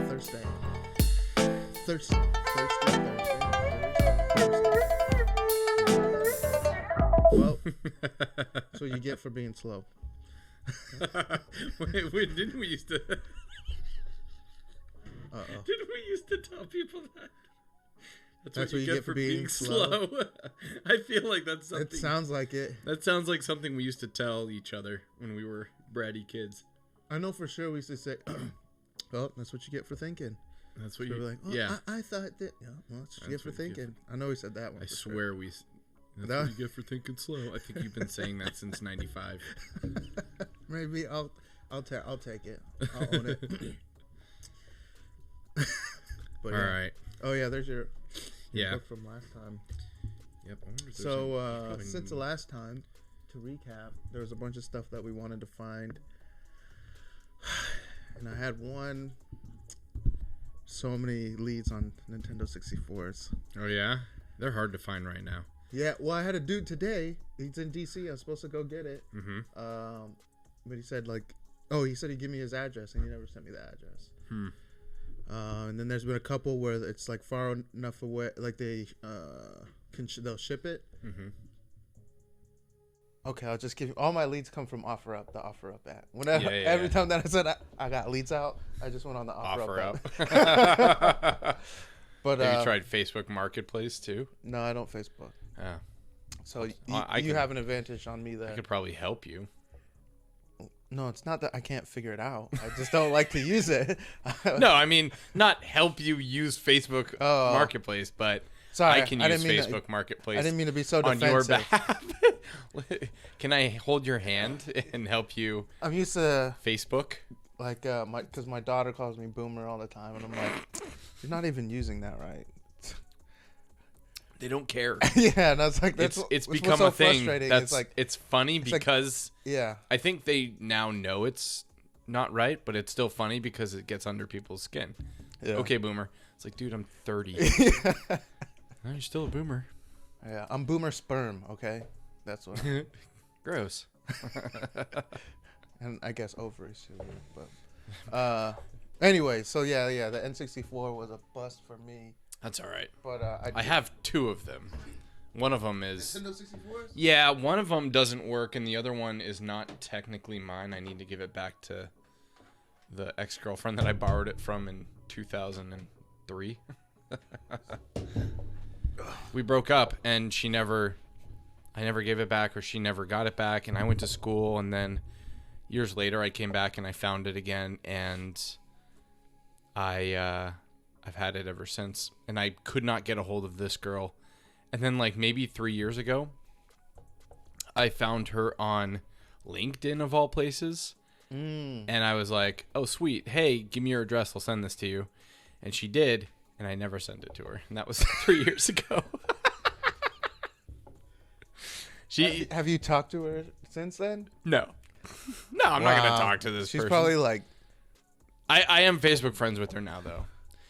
Thursday. Thirsty. Thursday. Well, that's what you get for being slow. Wait, didn't we used to? Uh-oh. Didn't we used to tell people that? That's what you get for being slow. I feel like that's something. It sounds like it. That sounds like something we used to tell each other when we were bratty kids. I know for sure we used to say, well, that's what you get for thinking. That's what So you we're like, well, yeah. I thought that, yeah, well, that's what you get for thinking. I know we said that one. I for swear sure. that's what you get for thinking slow. I think you've been saying that since 95. Maybe I'll take it. I'll own it. But All yeah. right. Oh yeah, there's your Yeah. book from last time. Yep. I wonder if there's So any- since the last time, to recap, there was a bunch of stuff that we wanted to find, and I had so many leads on Nintendo 64s. Oh yeah, they're hard to find right now. Yeah, well, I had a dude today. He's in DC. I was supposed to go get it. Mm-hmm. But he said he said he'd give me his address, and he never sent me the address. And then there's been a couple where it's like far enough away, like they they'll ship it. Mm-hmm. Okay, I'll just give you all my leads come from OfferUp, the OfferUp app. Whenever every Yeah. time that I said I got leads out, I just went on the OfferUp app. But have you tried Facebook Marketplace too? No, I don't Facebook. Yeah. So I you have an advantage on me there. I could probably help you. No, it's not that I can't figure it out. I just don't like to use it. No, I mean not help you use Facebook Marketplace, but sorry, I can I use didn't mean Facebook Marketplace. I didn't mean to be so on defensive. your behalf. Can I hold your hand and help you? I'm used to Facebook. like because my daughter calls me boomer all the time, and I'm like, you're not even using that right. They don't care. Yeah, and I was like, It's what's become so a thing. frustrating. That's It's like, it's funny like- because yeah, I think they now know it's not right, but it's still funny because it gets under people's skin. yeah. Okay, boomer. It's like, dude, I'm 30. No, you're still a boomer. Yeah, I'm boomer sperm. Okay, that's what. Gross. And I guess ovaries too. But anyway, so yeah, the N64 was a bust for me. That's all right. But I have two of them. One of them is Nintendo 64s. yeah, one of them doesn't work, and the other one is not technically mine. I need to give it back to the ex-girlfriend that I borrowed it from in 2003. We broke up, and I never gave it back, or she never got it back, and I went to school, and then years later I came back and I found it again, and I've had it ever since, and I could not get a hold of this girl. And then like maybe 3 years ago, I found her on LinkedIn of all places. And I was like, oh, sweet. Hey, give me your address. I'll send this to you. And she did, and I never sent it to her. And that was 3 years ago. Have you talked to her since then? No, I'm not going to talk to this She's person. probably like, I am Facebook friends with her now, though.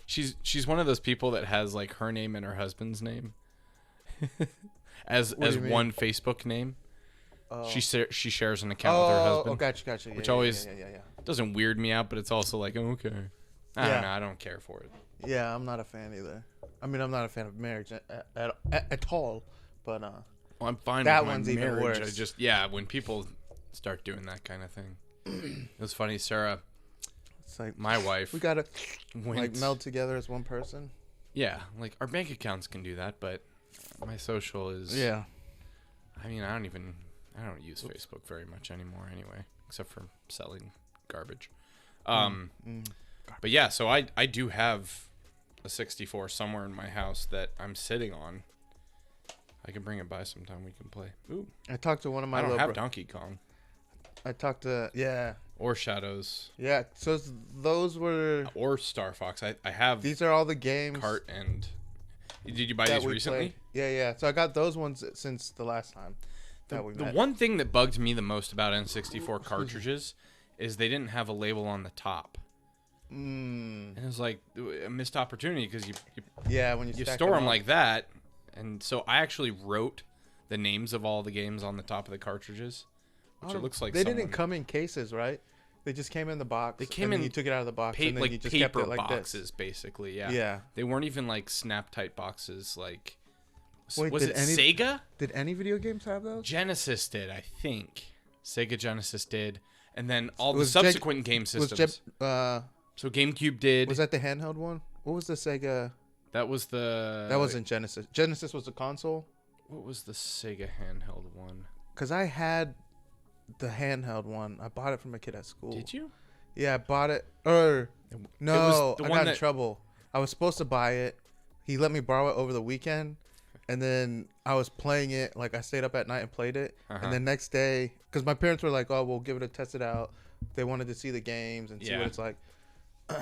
She's one of those people that has like her name and her husband's name as one Facebook name. oh. She shares an account with her husband. Oh, gotcha. Yeah, Which yeah, always- yeah. Doesn't weird me out, but it's also like, oh, okay. I Yeah. don't know. I don't care for it. Yeah, I'm not a fan either. I mean, I'm not a fan of marriage at all. But Well, I'm fine That with my one's even marriage. worse. When people start doing that kind of thing. It was funny, Sarah, it's like my wife. we gotta went, like meld together as one person. Yeah, like our bank accounts can do that, but my social is. Yeah. I mean, I don't use Facebook very much anymore anyway, except for selling garbage. But yeah, so I do have a 64 somewhere in my house that I'm sitting on. I can bring it by sometime. We can play. Ooh, I talked to one of my I don't little have Donkey Kong I talked to or Shadows yeah. So those were or Star Fox. I have these are all the games. Cart and. Did you buy that these we recently? played. Yeah. So I got those ones since the last time that we The met. one thing that bugged me the most about N64 cartridges is they didn't have a label on the top. And it was like a missed opportunity because you when you stack store them up. like that. And so I actually wrote the names of all the games on the top of the cartridges, which it looks like they didn't come in cases, right? They just came in the box. They came in. You took it out of the box, and then like you just paper kept it like boxes, this. basically. Yeah. Yeah. They weren't even like snap tight boxes. Like, Wait, was it Sega? Did any video games have those? Genesis did, I think. Sega Genesis did, and then all the subsequent game systems. So GameCube did. Was that the handheld one? What was the Sega? That was the. That wasn't Genesis. Genesis was the console. What was the Sega handheld one? Because I had the handheld one. I bought it from a kid at school. Did you? Yeah, I bought it. No, I got in trouble. I was supposed to buy it. He let me borrow it over the weekend, and then I was playing it. Like, I stayed up at night and played it. And the next day, because my parents were like, "Oh, we'll give it a test it out." They wanted to see the games and see what it's like.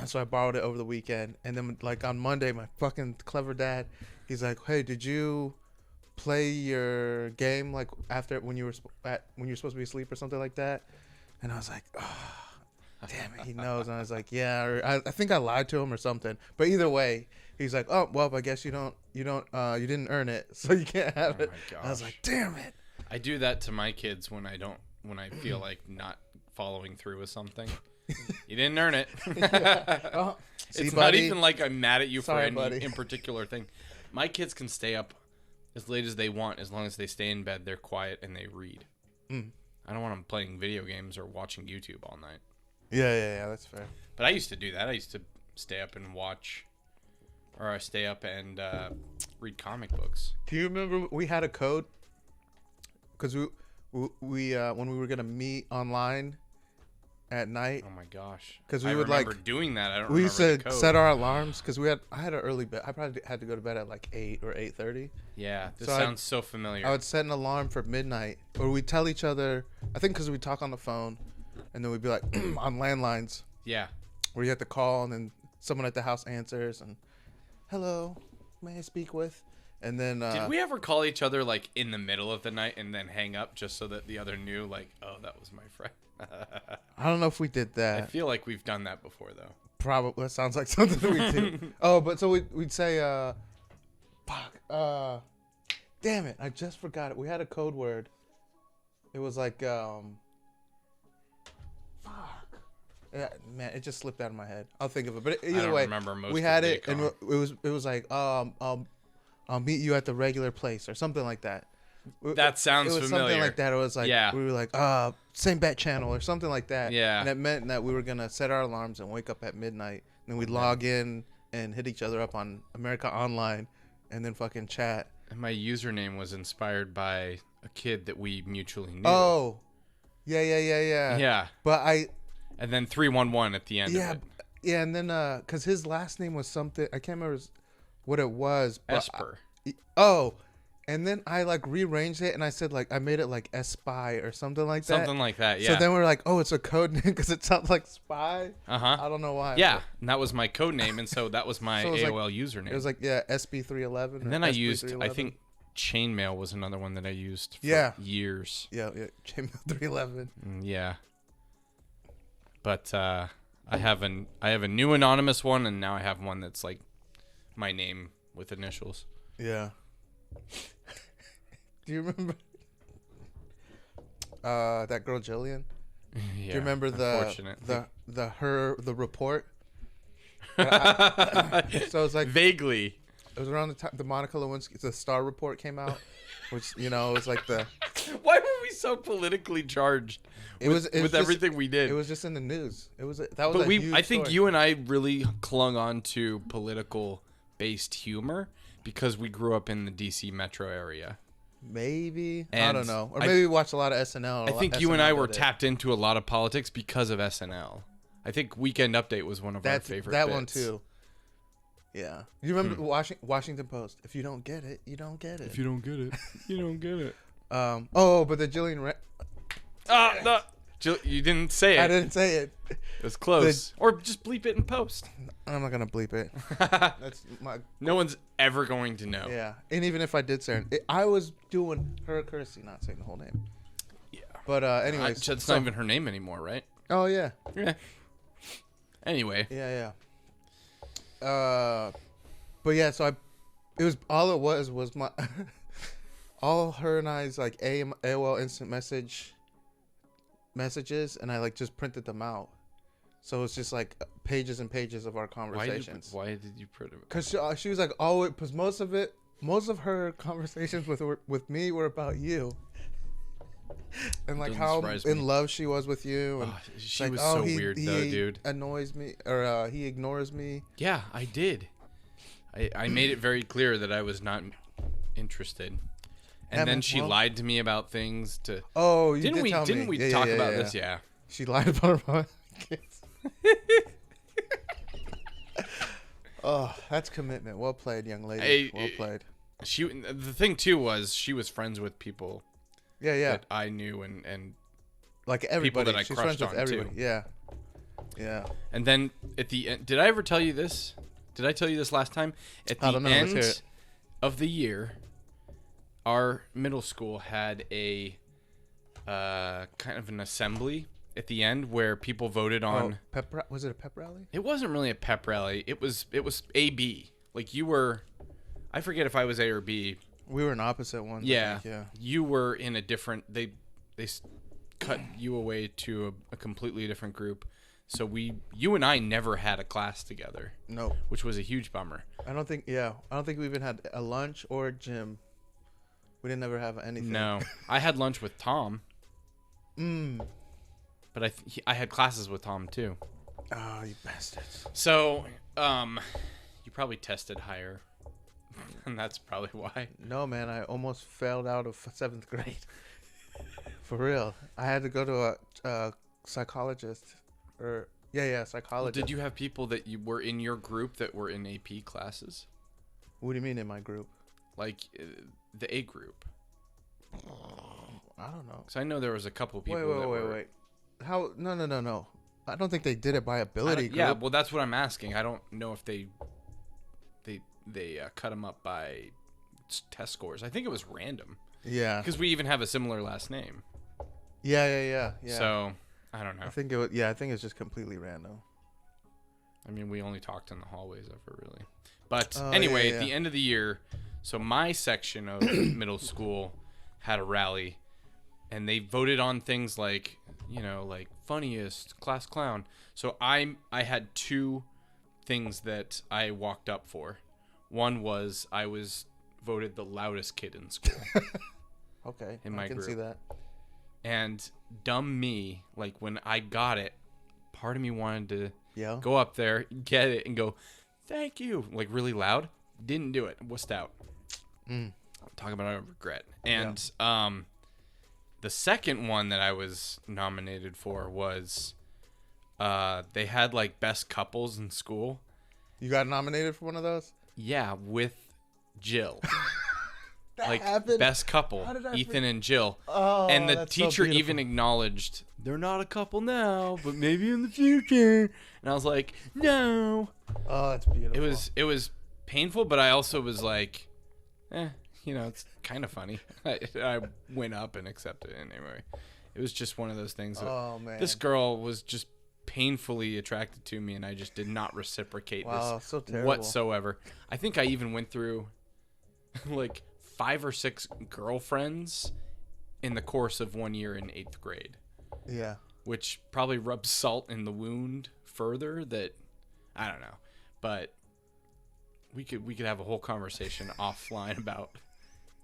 So I borrowed it over the weekend, and then like on Monday, my fucking clever dad, he's like, "Hey, did you play your game like after when you were supposed to be asleep or something like that?" And I was like, "Oh, damn it, he knows." And I was like, "Yeah," or I think I lied to him or something. But either way, he's like, "Oh, well, I guess you didn't earn it, so you can't have it." My gosh. I was like, "Damn it." I do that to my kids when I feel like not following through with something. You didn't earn it. It's not even like I'm mad at you for any in particular thing. My kids can stay up as late as they want as long as they stay in bed, they're quiet, and they read. I don't want them playing video games or watching YouTube all night. Yeah, that's fair. But I used to do that. I used to stay up and watch, or I stay up and read comic books. Do you remember we had a code? Because we when we were gonna meet online at night. Oh my gosh! Because we I would remember doing that. I don't. We remember used the to code. set our alarms because I had an early bed. I probably had to go to bed at like 8 or 8:30. Yeah, this sounds so familiar. I would set an alarm for midnight, or we'd tell each other. I think because we talk on the phone, and then we'd be like on landlines. Yeah. Where you have to call, and then someone at the house answers, and hello, may I speak with? And then did we ever call each other like in the middle of the night and then hang up just so that the other knew, like, oh, that was my friend? I don't know if we did that. I feel like we've done that before, though. Probably. That sounds like something that we do. Oh, but so we'd say, damn it, I just forgot it. We had a code word. It was like, fuck. Yeah, man, it just slipped out of my head. I'll think of it. But either way, we had it, and it was like, I'll meet you at the regular place or something like that. That sounds familiar. It was something like that. It was like, we were like, same bet channel or something like that. Yeah. And it meant that we were going to set our alarms and wake up at midnight. And then we'd log in and hit each other up on America Online and then fucking chat. And my username was inspired by a kid that we mutually knew. Oh. Yeah. Yeah. And then 311 at the end of it. Yeah, and then, because his last name was something, I can't remember what it was. But Esper. And then I like rearranged it and I said like I made it like Spy or something like that. Something like that, yeah. So then we're like, oh, it's a code name because it sounds like Spy. I don't know why. Yeah, and that was my code name, and so that was my AOL username. It was like SB311. And then I used, I think, Chainmail was another one that I used for years. Yeah, Chainmail 311. Yeah. But I have a new anonymous one, and now I have one that's like my name with initials. Yeah. Do you remember that girl Jillian? Yeah. Do you remember the report? So it was like vaguely. It was around the time the Monica Lewinsky the Star report came out, which it was like the. Why were we so politically charged? With everything we did. It was just in the news. It was I think you and I really clung on to political based humor because we grew up in the DC metro area. Maybe. I don't know. Or maybe we watched a lot of SNL. I think you and I were tapped into a lot of politics because of SNL. I think Weekend Update was one of our favorite bits. One too. Yeah. You remember Washington Post? If you don't get it, you don't get it. If you don't get it, you don't get it. But the Jillian... no. You didn't say it. I didn't say it. It was close. Or just bleep it in post. I'm not gonna bleep it. That's no one's ever going to know. Yeah, and even if I did say it, I was doing her a courtesy, not saying the whole name. Yeah. But anyways, that's not even her name anymore, right? Oh yeah. Yeah. Anyway. Yeah. But yeah, so it was my all her and I's like AOL instant message messages, and I like just printed them out. So it's just like pages and pages of our conversations. Why did you print it? Because she was like, oh, because most of her conversations with me were about you. And like how in love she was with you. And she like, was so weird though, dude. Annoys me, or he ignores me. Yeah, I did. I made it very clear that I was not interested. And then she lied to me about things to. Oh, you didn't did we? tell didn't me. we talk about this? Yeah. She lied about her kids. Oh, that's commitment. Well played, young lady. Well played. The thing too was she was friends with people. Yeah. That I knew and like everybody. People that I She's crushed friends with on everybody. too. Yeah. And then at the end, did I ever tell you this? Did I tell you this last time? At the end of the year, our middle school had a kind of an assembly at the end where people voted on. Was it a pep rally? It wasn't really a pep rally. It was A-B. Like you were, I forget if I was A or B. We were in opposite ones. Yeah. I think, yeah. You were in a different. They cut you away to a completely different group. So you and I never had a class together. No. Which was a huge bummer. I don't think we even had a lunch or a gym. We didn't ever have anything. No. I had lunch with Tom. But I had classes with Tom too. Oh, you bastards. So, you probably tested higher. And that's probably why. No, man, I almost failed out of 7th grade. For real. I had to go to a psychologist. Psychologist. Did you have people that you were in your group that were in AP classes? What do you mean in my group? Like the A group. I don't know. Because I know there was a couple people Wait. How? No. I don't think they did it by ability group. Yeah, well, that's what I'm asking. I don't know if they cut them up by test scores. I think it was random. Yeah. Because we even have a similar last name. Yeah. So, I don't know. I think it's just completely random. I mean, we only talked in the hallways ever, really. But anyway, at the end of the year, so my section of middle school had a rally, and they voted on things like, like funniest, class clown. So I had 2 things that I walked up for. One was I was voted the loudest kid in school. Okay, in my I can group. see that. And dumb me, like when I got it, part of me wanted to go up there, get it, and go, thank you, like really loud. Didn't do it. Wussed out. Talk about a regret. And the second one that I was nominated for was they had like best couples in school. You got nominated for one of those? Yeah, with Jill. That like happened? Best couple, Ethan and Jill. Oh, and the teacher even acknowledged they're not a couple now, but maybe in the future. And I was like, no. Oh, that's beautiful. It was painful, but I also was like, it's kind of funny. I went up and accepted it anyway. It was just one of those things. Oh man. This girl was just painfully attracted to me, and I just did not reciprocate this so terrible. Whatsoever. I think I even went through like 5 or 6 girlfriends in the course of 1 year in 8th grade. Yeah. Which probably rubs salt in the wound further that I don't know. But we could have a whole conversation offline about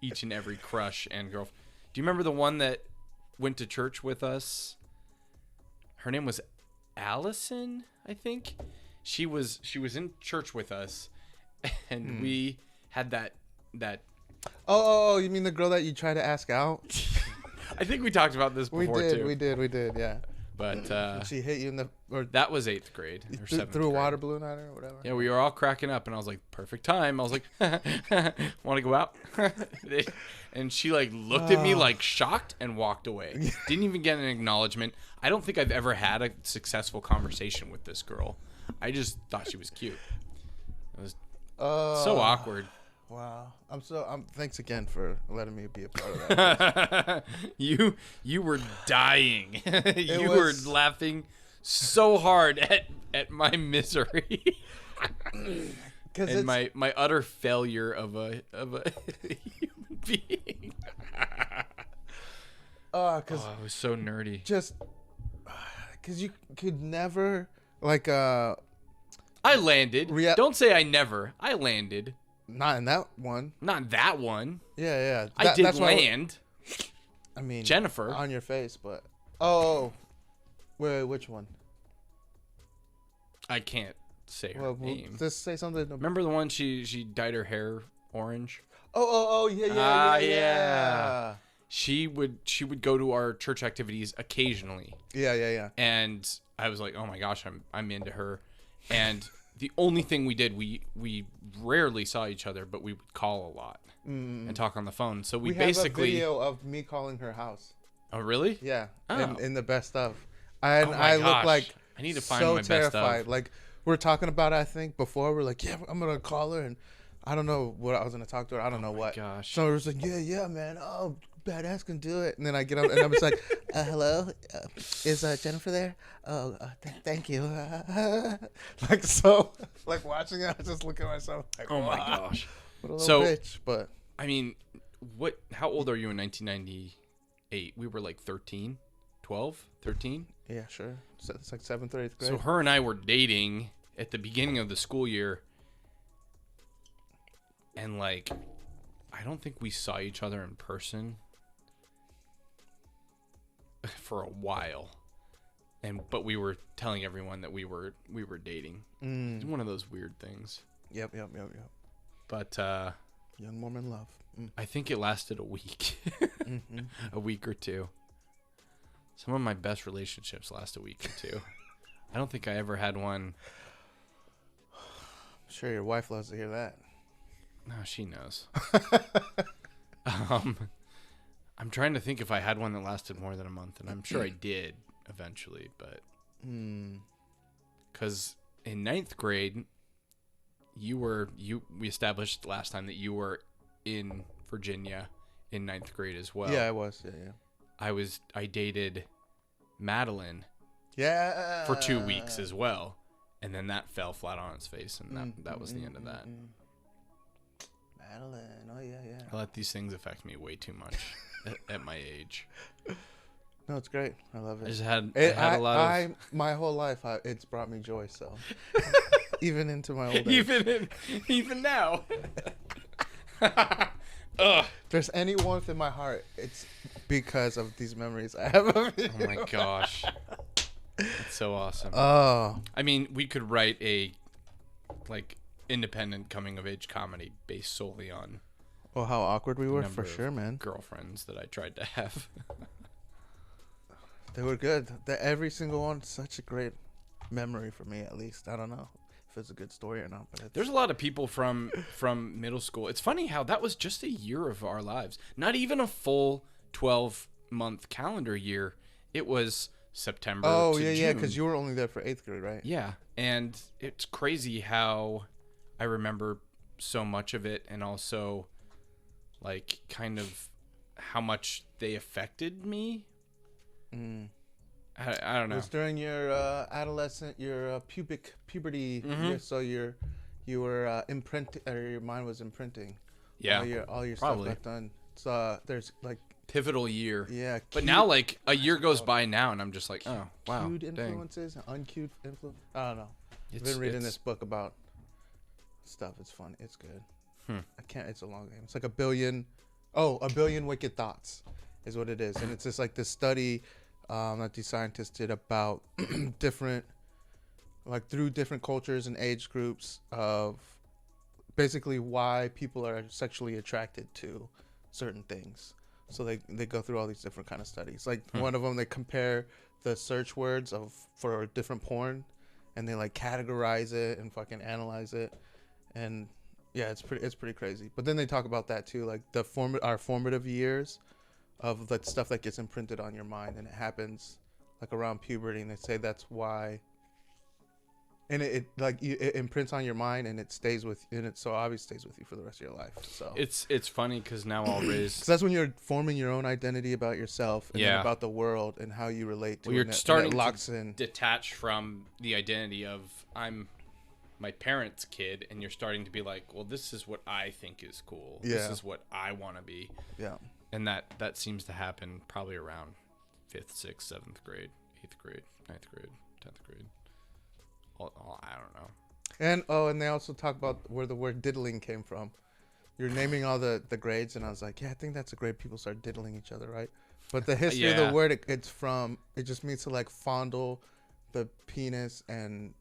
each and every crush and girl. Do you remember the one that went to church with us? Her name was Allison, I think. She was in church with us, and we had that. Oh, you mean the girl that you tried to ask out? I think we talked about this before too. We did, yeah. But she hit you in the. That was 8th grade or 7th threw a grade. water balloon at her or whatever. Yeah, we were all cracking up, and I was like, "Perfect time." I was like, "Want to go out?" And she like looked at me like shocked and walked away. Didn't even get an acknowledgement. I don't think I've ever had a successful conversation with this girl. I just thought she was cute. It was so awkward. Wow. Thanks again for letting me be a part of that. You were dying. You were laughing so hard at my misery. And my utter failure of a human being. Because it was so nerdy. Just because you could never like I landed. Don't say I never. I landed. Not in that one. Not that one. Yeah. I did land. I mean, Jennifer on your face, but wait, which one? I can't say her name. Just say something. Remember the one she dyed her hair orange? Oh, yeah. She would go to our church activities occasionally. Yeah. And I was like, oh my gosh, I'm into her. And the only thing we did, we rarely saw each other, but we would call a lot and talk on the phone. So we basically have a video of me calling her house. Oh really? Yeah. Oh. In the best of. And I look like I need to find so my terrified. best of. Like we're talking about it, I think before we're like, yeah, I'm gonna call her, and I don't know what I was gonna talk to her. I don't know what. Gosh. So it was like, yeah, man. Oh, badass can do it. And then I get up and I'm just like, hello, is Jennifer there? Oh, thank you. Like so, like watching it, I just look at myself like, oh my gosh. What a little bitch. But I mean, how old are you in 1998? We were like 13, 12, 13. Yeah, sure. So it's like 7th or 8th grade. So her and I were dating at the beginning of the school year. And like, I don't think we saw each other in person for a while. But we were telling everyone that we were dating. It's one of those weird things. Yep. But young Mormon love. I think it lasted a week. A week or two. Some of my best relationships last a week or two. I don't think I ever had one. I'm sure your wife loves to hear that. No, she knows. I'm trying to think if I had one that lasted more than a month, and I'm sure I did eventually, but because in 9th grade, we established last time that you were in Virginia in 9th grade as well. Yeah, I was. Yeah. I dated Madeline. Yeah. For 2 weeks as well, and then that fell flat on its face, and that was the end of that. Madeline. Oh yeah. I let these things affect me way too much at my age. No, it's great. I love it. I had a lot of my whole life. It's brought me joy. So even into my old age. even now. If there's any warmth in my heart, it's because of these memories I have of you. Oh my gosh. That's so awesome. Oh. I mean, we could write a independent coming of age comedy based solely on how awkward we were, for sure, man. Girlfriends that I tried to have. They were good. Every single one, such a great memory for me, at least. I don't know if it's a good story or not, but there's a lot of people from middle school. It's funny how that was just a year of our lives. Not even a full 12-month calendar year. It was September to June. Yeah, because you were only there for 8th grade, right? Yeah, and it's crazy how I remember so much of it, and also like kind of how much they affected me. I don't know. It was during your adolescent, your puberty year, so you were imprinting, or your mind was imprinting. Yeah, all your probably. stuff got done. So there's like pivotal year. Yeah, but now like a year goes by now, and I'm just like, oh wow, cued influences, uncued influence. I don't know. I've been reading this book about stuff. It's fun. It's good. It's a long game. It's like a billion wicked thoughts is what it is, and it's just like this study that these scientists did about different, like through different cultures and age groups of basically why people are sexually attracted to certain things. So they go through all these different kind of studies. Like one of them, they compare the search words for different porn, and they like categorize it and fucking analyze it, and yeah, it's pretty crazy. But then they talk about that too, like our formative years of that stuff that gets imprinted on your mind, and it happens like around puberty, and they say that's why. And it imprints on your mind, and it stays with, and it so obviously stays with you for the rest of your life. So it's funny because now I'll raise. So that's when you're forming your own identity about yourself and then about the world and how you relate to it. You're starting to detach from the identity of I'm my parents' kid, and you're starting to be like, well, this is what I think is cool. Yeah. This is what I want to be. Yeah. And that seems to happen probably around 5th, 6th, 7th grade, 8th grade. ninth grade, 10th grade. I don't know. And they also talk about where the word diddling came from. You're naming all the grades, and I was like, yeah, I think that's a grade people start diddling each other, right? But the history of the word it just means to like fondle the penis and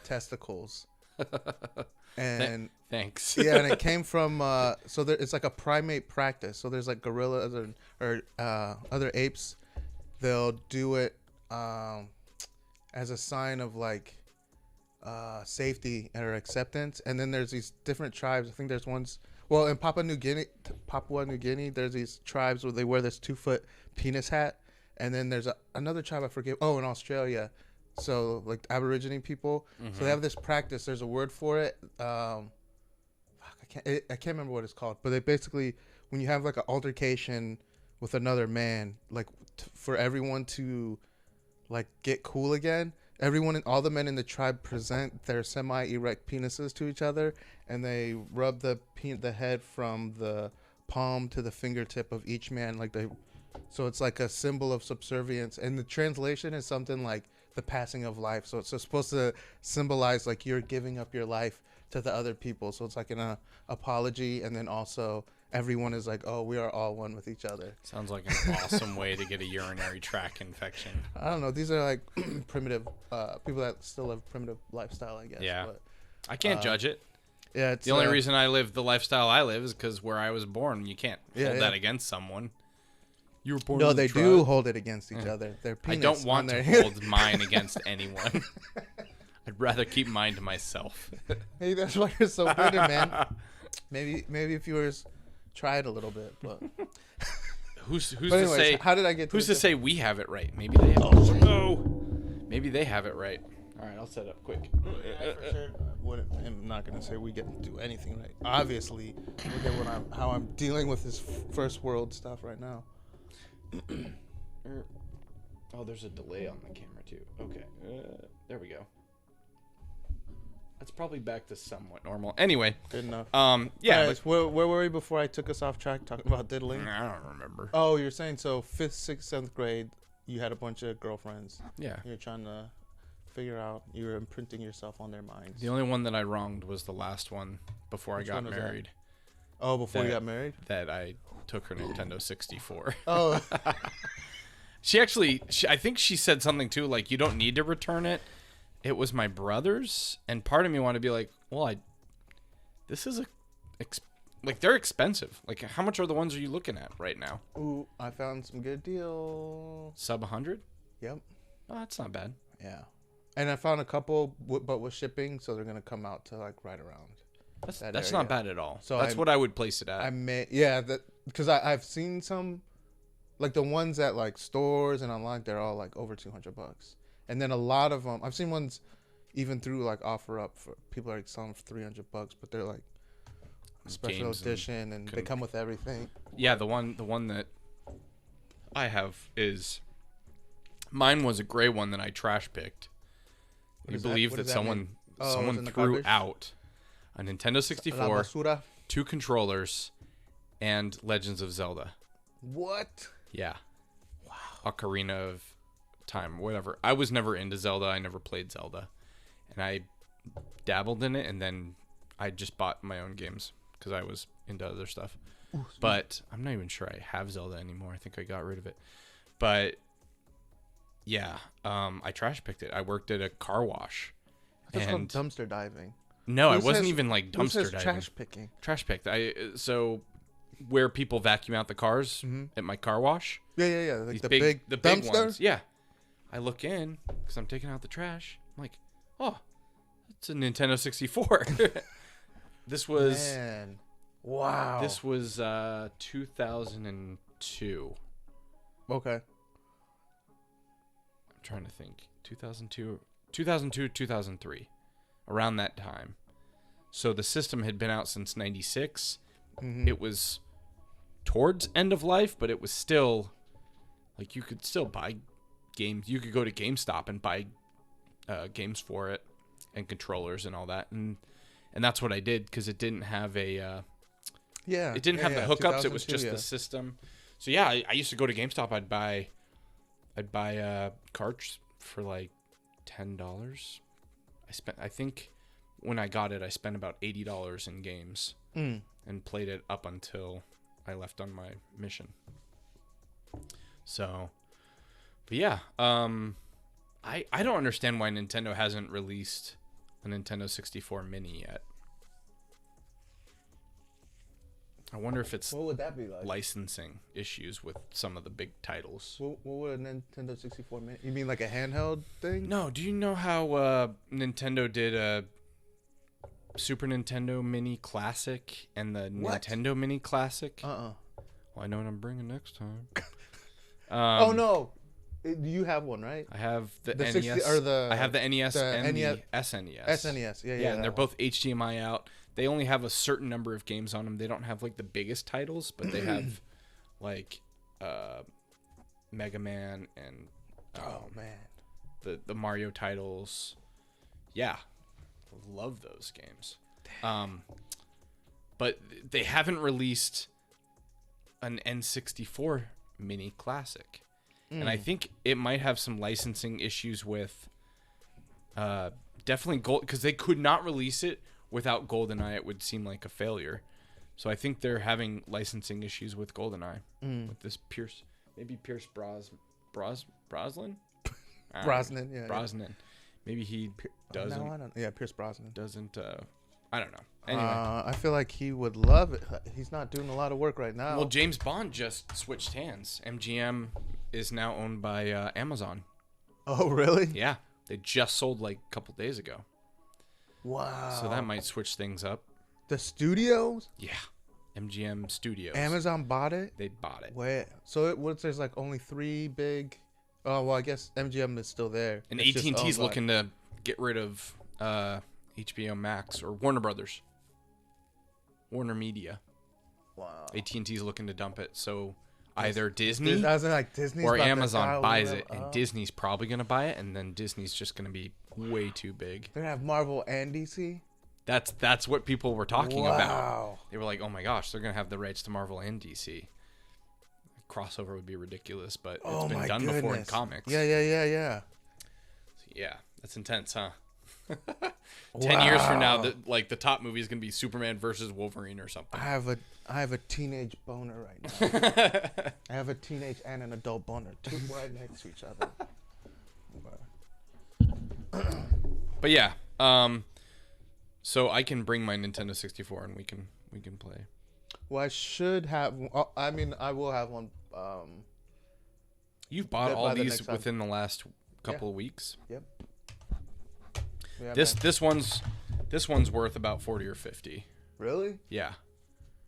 testicles. And thanks. Yeah, and it came from it's like a primate practice. So there's like gorillas or other apes. They'll do it as a sign of like safety or acceptance. And then there's these different tribes. I think there's ones. Well, in Papua New Guinea, there's these tribes where they wear this 2-foot penis hat. And then there's another tribe I forget. Oh, in Australia. So like Aborigine people. Mm-hmm. So they have this practice. There's a word for it. I can't remember what it's called. But they basically, when you have like an altercation with another man, like for everyone to like get cool again, all the men in the tribe present their semi-erect penises to each other, and they rub the head from the palm to the fingertip of each man, so it's like a symbol of subservience. And the translation is something like the passing of life. So it's supposed to symbolize like you're giving up your life to the other people. So it's like an apology, and then also everyone is like, oh, we are all one with each other. Sounds like an awesome way to get a urinary tract infection. I don't know. These are like primitive people that still live primitive lifestyle, I guess. Yeah. But, I can't judge it. Yeah. It's the only reason I live the lifestyle I live is because where I was born. You can't hold that against someone. You were born. No, they do hold it against each other. Their penis. I don't want to hold mine against anyone. I'd rather keep mine to myself. Hey, that's why you're so bitter, man. Maybe if you were try it a little bit, but who's but anyways, to say? How did I get? Who's to say we have it right? Maybe they have. Maybe they have it right. All right, I'll set up quick. I'm not gonna say we get to do anything right. Obviously, look at how I'm dealing with this first world stuff right now. Oh, there's a delay on the camera too. Okay, there we go. That's probably back to somewhat normal. Anyway. Good enough. Yeah. Guys, where were we before I took us off track talking about diddling? I don't remember. Oh, you're saying so 5th, 6th, 7th grade, you had a bunch of girlfriends. Yeah. You're trying to figure out, you were imprinting yourself on their minds. The only one that I wronged was the last one before I got married. Oh, before you got married? That I took her Nintendo 64. Oh. I think she said something too, like, you don't need to return it. It was my brother's, and part of me wanted to be like, well, this is they're expensive. Like, how much are the ones are you looking at right now? Ooh, I found some good deal. Sub 100? Yep. Oh, that's not bad. Yeah. And I found a couple, but with shipping, so they're going to come out to, like, right around. That's not bad at all. So that's what I would place it at. Because I've seen some, like, the ones at, like, stores and online, they're all, like, over $200. And then a lot of them, I've seen ones even through like OfferUp for people are selling for $300, but they're like special edition and they come with everything. Yeah, the one that I have is mine was a gray one that I trash picked. You believe that someone threw out a Nintendo 64, 2 controllers, and Legends of Zelda. What? Yeah. Wow. Ocarina of Time, whatever. I was never into Zelda. I never played Zelda, and I dabbled in it, and then I just bought my own games because I was into other stuff. Ooh, but I'm not even sure I have Zelda anymore. I think I got rid of it. But yeah, I trash picked it. I worked at a car wash. That's called dumpster diving. No, it wasn't even like dumpster diving. Trash picking. Trash picked. So where people vacuum out the cars at my car wash. Yeah. Like these the big dumpster? ones. Yeah. I look in because I'm taking out the trash. I'm like, oh, it's a Nintendo 64. This was... Man. Wow. This was 2002. Okay. I'm trying to think. 2002, 2003. Around that time. So the system had been out since 96. Mm-hmm. It was towards end of life, but it was still... Like, you could still buy games. You could go to GameStop and buy games for it and controllers and all that, and that's what I did because it didn't have the hookups. It was just the system. So yeah, I used to go to GameStop. I'd buy carts for like $10. I think when I got it, I spent about $80 in games and played it up until I left on my mission. So, but yeah, I don't understand why Nintendo hasn't released a Nintendo 64 Mini yet. I wonder if it's What would that be like? licensing issues with some of the big titles. What would a Nintendo 64 Mini? You mean like a handheld thing? No, do you know how Nintendo did a Super Nintendo Mini Classic and the What? Nintendo Mini Classic? Well, I know what I'm bringing next time. oh no, you have one, right? I have the The NES. 60 or the- I have the NES the and NES the SNES. SNES, yeah, And they're both HDMI out. They only have a certain number of games on them. They don't have like the biggest titles, but they have like Mega Man and oh man, the Mario titles. Yeah, love those games. But they haven't released an N64 Mini Classic, and I think it might have some licensing issues with definitely Gold, because they could not release it without GoldenEye. It would seem like a failure. So I think they're having licensing issues with GoldenEye with this Pierce Brosnan. Brosnan, yeah, Brosnan. Maybe he doesn't. No, I don't. Yeah, Pierce Brosnan doesn't. I don't know. Anyway, I feel like he would love it. He's not doing a lot of work right now. well, James Bond just switched hands. MGM is now owned by Amazon. Oh, really? Yeah, they just sold like a couple days ago. Wow. So that might switch things up. The studios? Yeah, MGM Studios. Amazon bought it? They bought it. Wait. So there's like only 3 big. Oh, well, I guess MGM is still there. And It's just AT&T's owned by- looking to get rid of HBO Max or Warner Brothers. Warner Media. Wow. AT&T's looking to dump it. So either Disney I was like, Disney's or about to Amazon dial buys them it, and up. Disney's probably going to buy it, and then Disney's just going to be way too big. They're gonna have Marvel and DC. That's what people were talking about. Wow. They were like, "Oh my gosh, they're going to have the rights to Marvel and DC." Crossover would be ridiculous, but it's been done before in comics. Yeah. So, yeah, that's intense, huh? 10 years from now, the top movie is going to be Superman versus Wolverine or something. I have a teenage boner right now. I have a teenage and an adult boner, two right next to each other. But yeah, so I can bring my Nintendo 64 and we can play. Well, I should have. I mean, I will have one. You've bought all by the these next time. within the last couple of weeks. Yep. Yeah, This one's worth about 40 or 50. Really? Yeah.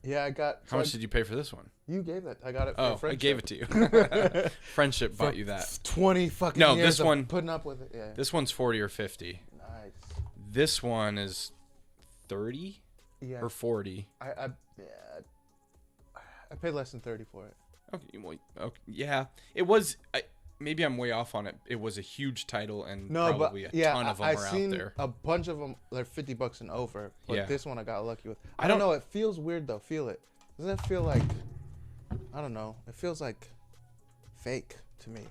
Yeah, I got. How much did you pay for this one? You gave it. I got it for Oh, I friendship. gave it to you. Friendship bought you that. 20 fucking No, years this of one- putting up with it. Yeah. This one's 40 or 50. Nice. This one is 30 Yeah. or 40. I paid less than 30 for it. Okay, well, okay, yeah. It was. Maybe I'm way off on it. It was a huge title, and probably a ton of them I've are out seen there. a bunch of them. They're $50 and over. But Yeah. this one I got lucky with. I I don't don't- know. It feels weird though. Feel it. Doesn't it feel like? I don't know. It feels like fake to me.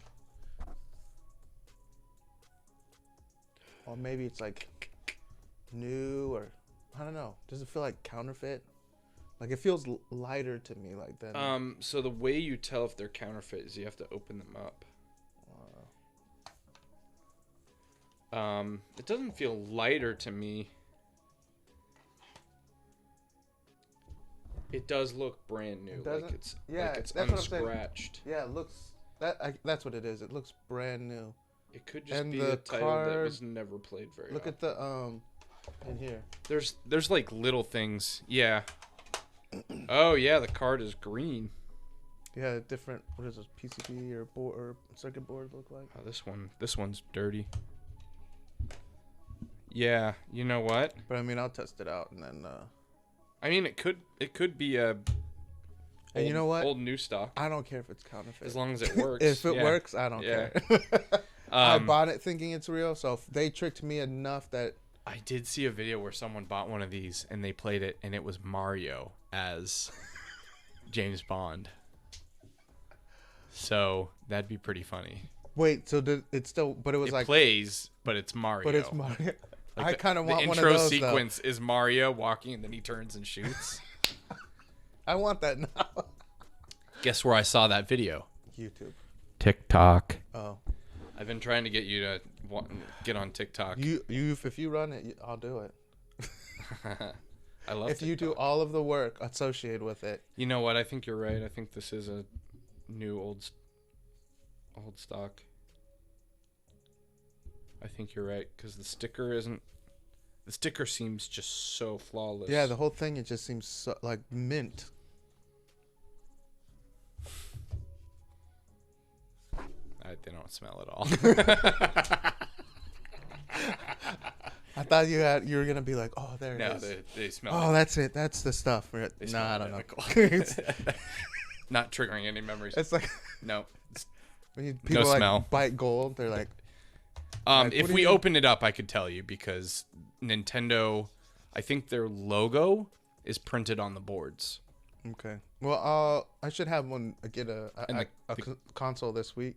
Or maybe it's like new, or I don't know. Does it feel like counterfeit? Like it feels lighter to me, like than. So the way you tell if they're counterfeit is you have to open them up. It doesn't feel lighter to me. It does look brand new. Doesn't? Like it's Yeah, like it's that's what I'm saying. unscratched. Yeah, it looks. That's what it is. It looks brand new. It could just And be the a title that card- was never played very Look often. at the in here. There's like little things. Yeah. Oh yeah, the card is green. Yeah, different. What is this? PCB or board or circuit board look like? Oh, this one's dirty. Yeah, you know what? But I mean, I'll test it out and then. I mean, it could be a. And you know what? Old new stock, I don't care if it's counterfeit. as long as it works. If it Yeah. works, I don't Yeah. care. I Um, bought it thinking it's real, so if they tricked me enough that. I did see a video where someone bought one of these and they played it, and it was Mario as James Bond. So that'd be pretty funny. Wait, so it still? But it was It like plays, but it's Mario. But it's Mario. Like I kind of want one of those. those. The intro sequence is Mario walking, and then he turns and shoots. I want that now. Guess where I saw that video? YouTube. TikTok. Oh. I've been trying to get you to get on TikTok. If you run it, I'll do it. I love. If TikTok. you do all of the work associated with it. You know what? I think you're right. I think this is a new old stock. I think you're right because the sticker isn't. The sticker seems just so flawless. Yeah, the whole thing, it just seems so, like mint. They don't smell at all. I thought you were gonna be like, oh, there it is. No, they smell. Oh, that's it. That's the stuff. No, I don't know. Not triggering any memories. It's like no. When people no like smell. bite gold, they're like. If we open it up, I could tell you because Nintendo, I think their logo is printed on the boards. Okay. Well, I should have one. Get a console this week.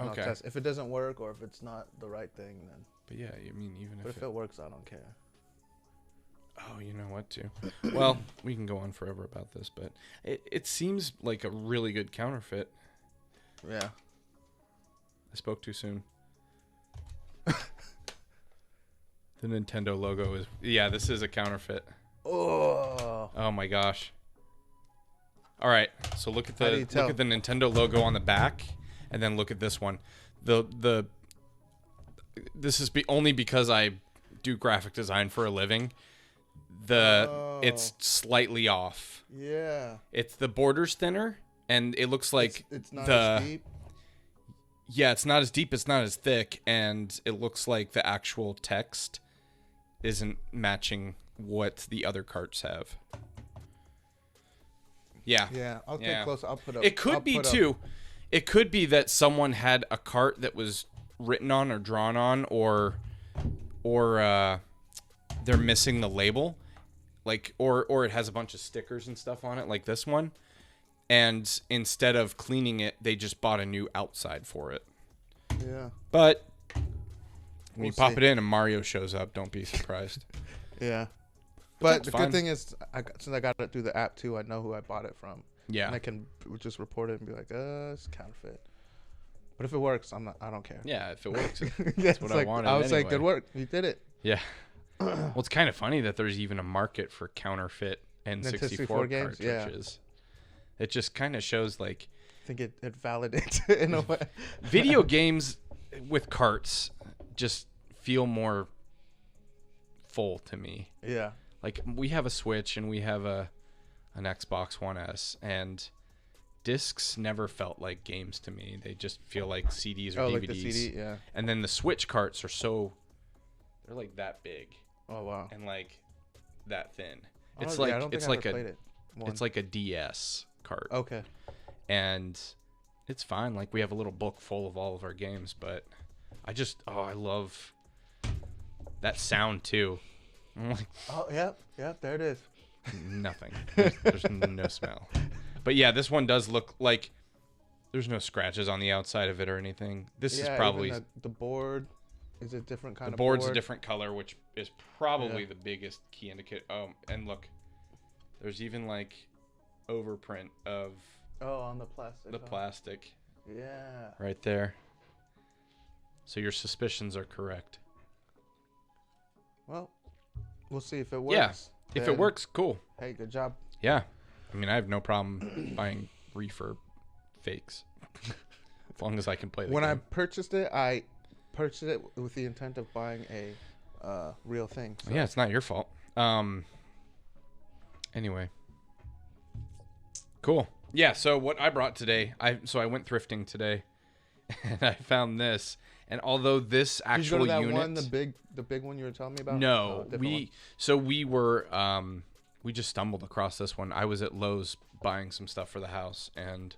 Okay. I'll test. If it doesn't work or if it's not the right thing, then. But yeah, I mean, even if it works, I don't care. Oh, you know what, too? Well, we can go on forever about this, but it seems like a really good counterfeit. Yeah. I spoke too soon. The Nintendo logo is... Yeah, this is a counterfeit. Oh. Oh, my gosh. All right, so look at the Nintendo logo on the back, and then look at this one. This is only because I do graphic design for a living. It's slightly off. Yeah. It's the borders thinner, and it looks like it's not as deep. Yeah, it's not as deep. It's not as thick, and it looks like the actual text isn't matching what the other carts have. Yeah. Yeah, I'll take close. I'll put up. It could be too. It could be that someone had a cart that was written on or drawn on, or they're missing the label, like or it has a bunch of stickers and stuff on it, like this one. And instead of cleaning it, they just bought a new outside for it. Yeah. But when you pop it in and Mario shows up, don't be surprised. Yeah. But the good thing is, since I got it through the app too, I know who I bought it from. Yeah. And I can just report it and be like, it's counterfeit. But if it works, I don't care. Yeah, if it works, that's what I wanted. I was anyway. like, good work. You did it. Yeah. Well, it's kind of funny that there's even a market for counterfeit N64 games? cartridges. Yeah. It just kind of shows like... I think it validates it in a way. Video games with carts just feel more full to me. Yeah. Like, we have a Switch and we have an Xbox One S, and discs never felt like games to me. They just feel like CDs or DVDs. Like the CD, yeah. And then the Switch carts are they're like that big. Oh, wow. And like that thin. It's it's like a DS cart. Okay. And it's fine. Like, we have a little book full of all of our games, but I love that sound too. I'm like, oh, yeah, there it is. Nothing. There's no smell. But yeah, this one does look like there's no scratches on the outside of it or anything. This is probably the board is a different kind of board. The board's board. a different color, which is probably the biggest key indicator. Oh, and look, there's even like overprint of on the plastic. Plastic. Yeah. Right there. So your suspicions are correct. Well, we'll see if it works. Yeah. If it works, cool. Hey, good job. Yeah. I mean, I have no problem buying refurb fakes. As long as I can play the game. When I purchased it, I purchased it with the intent of buying a real thing. So. Yeah, it's not your fault. Anyway. Cool. Yeah, so what I brought today, I went thrifting today, and I found this. And although this actual unit, the big one you were telling me about, no, we just stumbled across this one. I was at Lowe's buying some stuff for the house, and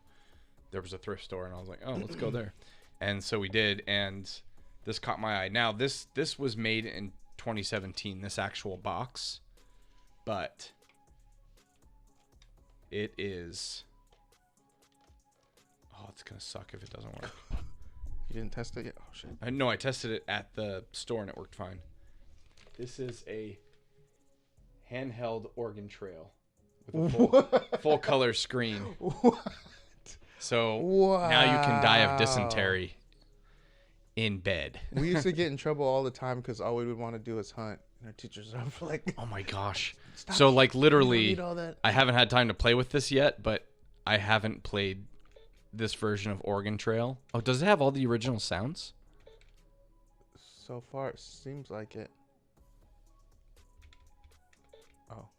there was a thrift store, and I was like, oh, let's go there. And so we did, and this caught my eye. Now this was made in 2017, this actual box, but it is. Oh, it's gonna suck if it doesn't work. You didn't test it yet? Oh, shit. No, I tested it at the store and it worked fine. This is a handheld organ trail with a full color screen. What? So Wow. now you can die of dysentery in bed. We used to get in trouble all the time because all we would want to do is hunt. And our teachers are like, oh my gosh. Stop. So like literally, You don't need all that. I haven't had time to play with this yet, but I haven't played this version of Oregon Trail. Oh, does it have all the original sounds? So far, it seems like it. Oh.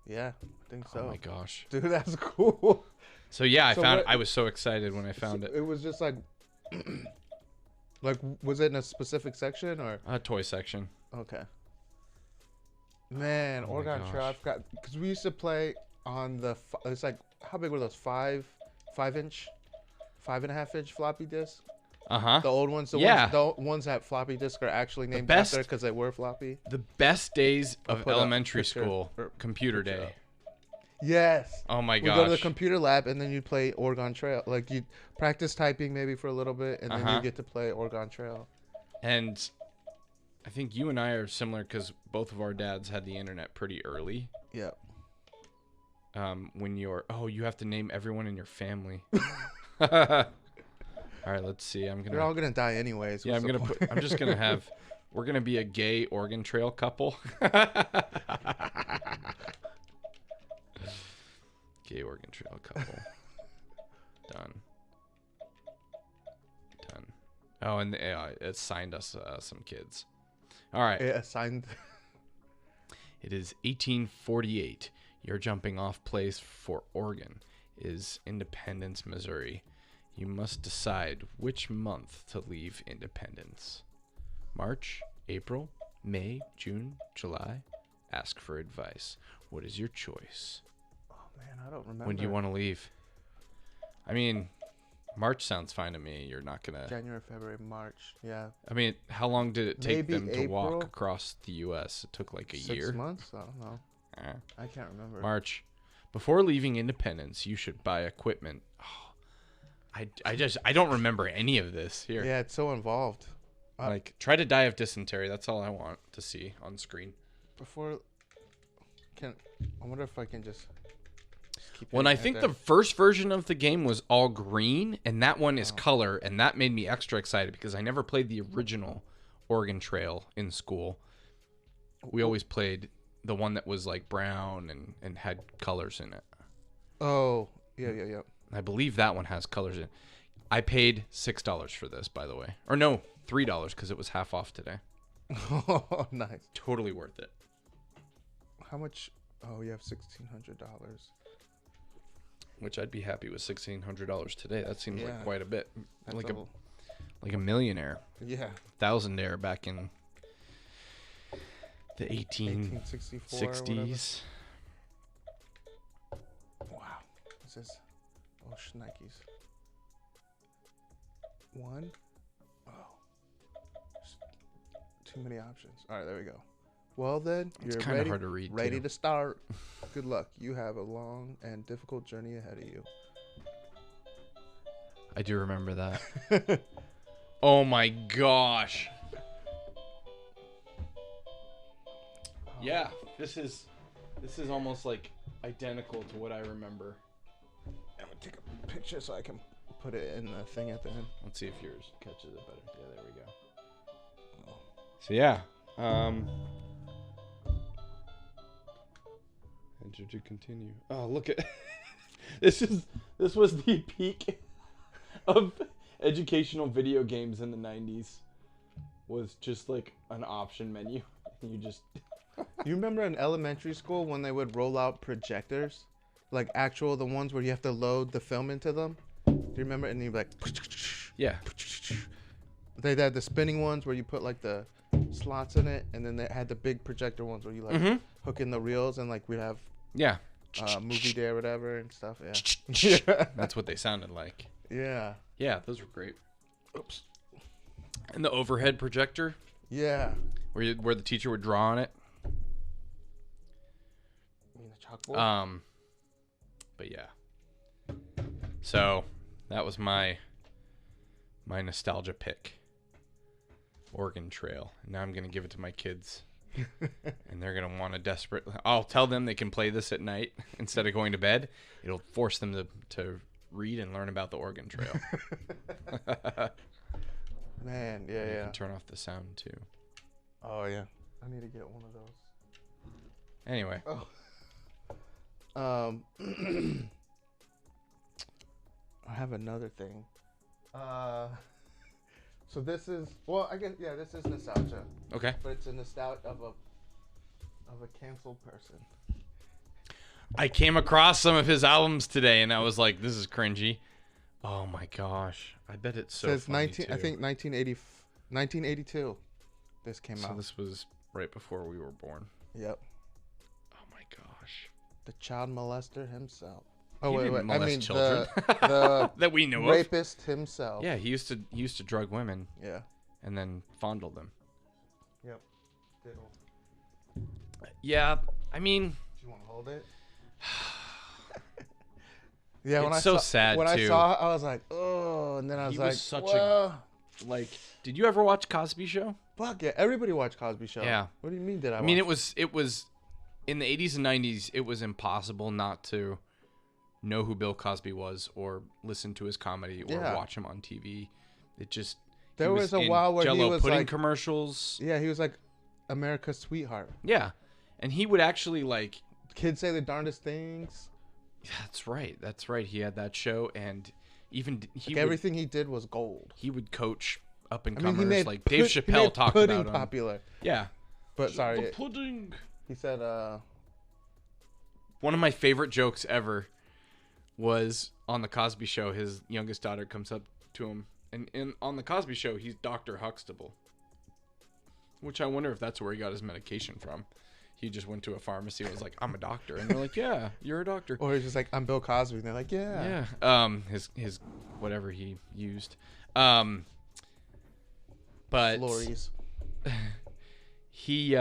Yeah, I think so. Oh my gosh. Dude, that's cool. So yeah, I was so excited when I found it. It was just like, like, was it in a specific section or? A toy section. Okay. Man, Oh my Oregon Trail, I gosh. forgot. Because we used to play on the, it's like, how big were those? 5.5 inch floppy disks? Uh-huh. The old ones? Yeah. The ones that floppy disk are actually named best- after because they were floppy? The best days of put a elementary picture- school, or computer picture day. up. Yes. Oh my We go to the gosh. computer lab and then you play Oregon Trail. Like you practice typing maybe for a little bit and then Uh-huh. you get to play Oregon Trail. And I think you and I are similar because both of our dads had the internet pretty early. Yeah. When you have to name everyone in your family. All right, let's see. You're all gonna die anyways. Yeah, What's the point? I'm just gonna have. We're gonna be a gay Oregon Trail couple. Gay Oregon Trail couple. Done. Oh, and it assigned us some kids. All right. It assigned. It is 1848. Your jumping off place for Oregon is Independence, Missouri. You must decide which month to leave Independence. March, April, May, June, July. Ask for advice. What is your choice? Oh man, I don't remember. When do you want to leave? I mean, March sounds fine to me. You're not going to... January, February, March. Yeah. I mean, how long did it take Maybe them to walk April? across the U.S.? It took like a 6 year. months? I don't know. Eh. I can't remember. March. Before leaving Independence, you should buy equipment. Oh, I don't remember any of this here. Yeah, it's so involved. Like, try to die of dysentery. That's all I want to see on screen. Before, I wonder if I can just keep. When I think the first version of the game was all green, and that one is color, and that made me extra excited because I never played the original Oregon Trail in school. We always played the one that was like brown and had colors in it. Oh, yeah. I believe that one has colors in it. I paid $6 for this, by the way. Or no, $3 because it was half off today. Oh, nice. Totally worth it. How much? Oh, you have $1,600. Which I'd be happy with $1,600 today. That seems Yeah. like quite a bit. That's Like a millionaire. Yeah. Thousandaire back in the 1864. or whatever. 60s. Wow. This is Nikes. One. Oh. There's too many options. All right, there we go. Well then, It's you're kind of ready. hard to read. Ready too. to start. Good luck. You have a long and difficult journey ahead of you. I do remember that. Oh my gosh. Yeah, this is almost like identical to what I remember. I'm gonna take a picture so I can put it in the thing at the end. Let's see if yours catches it better. Yeah, there we go. So yeah, enter to continue. Oh, look at this was the peak of educational video games in the 90s. Was just like an option menu. You just You remember in elementary school when they would roll out projectors? Like actual, the ones where you have to load the film into them? Do you remember? And you'd be like... yeah. They had the spinning ones where you put like the slots in it. And then they had the big projector ones where you like hook in the reels. And like we'd have Yeah. movie day or whatever and stuff. Yeah. That's what they sounded like. Yeah. Yeah, those were great. Oops. And the overhead projector Yeah. where the teacher would draw on it. You mean the chalkboard? But yeah. So that was my my nostalgia pick. Oregon Trail. Now I'm going to give it to my kids. And they're going to want to I'll tell them they can play this at night instead of going to bed. It'll force them to read and learn about the Oregon Trail. Man, yeah, You yeah. can turn off the sound too. Oh, yeah. I need to get one of those. Anyway. Oh. I have another thing. So this is, well, I guess, yeah, this is nostalgia. Okay. But it's a nostalgia of a canceled person. I came across some of his albums today, and I was like, this is cringy. Oh, my gosh. I bet it's so funny, too. I think 1982 this came out. So this was right before we were born. Yep. Oh, my gosh. The child molester himself. Oh, He wait. didn't molest I mean, children. the that we know rapist himself. Yeah, he used to drug women. Yeah. And then fondle them. Yep. Diddle. Yeah, I mean... Do you want to hold it? Yeah, it's so sad, when too. I saw it, I was like, oh, and then I was like, such whoa. Like, did you ever watch Cosby Show? Fuck yeah, everybody watched Cosby Show. Yeah. What do you mean did I I mean, watch? it was in the 80s and 90s, it was impossible not to know who Bill Cosby was or listen to his comedy or watch him on TV. It just... There was a while where Jell-O he was pudding like... commercials. Yeah, he was like America's sweetheart. Yeah. And he would actually like... Kids say the darndest things. That's right. That's right. He had that show, and even everything he did was gold. He would coach up and I mean, comers like Dave Chappelle talked pudding about him. popular. Yeah. But sorry. The pudding. He said one of my favorite jokes ever was on the Cosby Show. His youngest daughter comes up to him, and on the Cosby Show, he's Dr. Huxtable, which I wonder if that's where he got his medication from. He just went to a pharmacy and was like, I'm a doctor. And they're like, yeah, you're a doctor. Or he's just like, I'm Bill Cosby. And they're like, yeah. Yeah. His whatever he used. But Lorries. His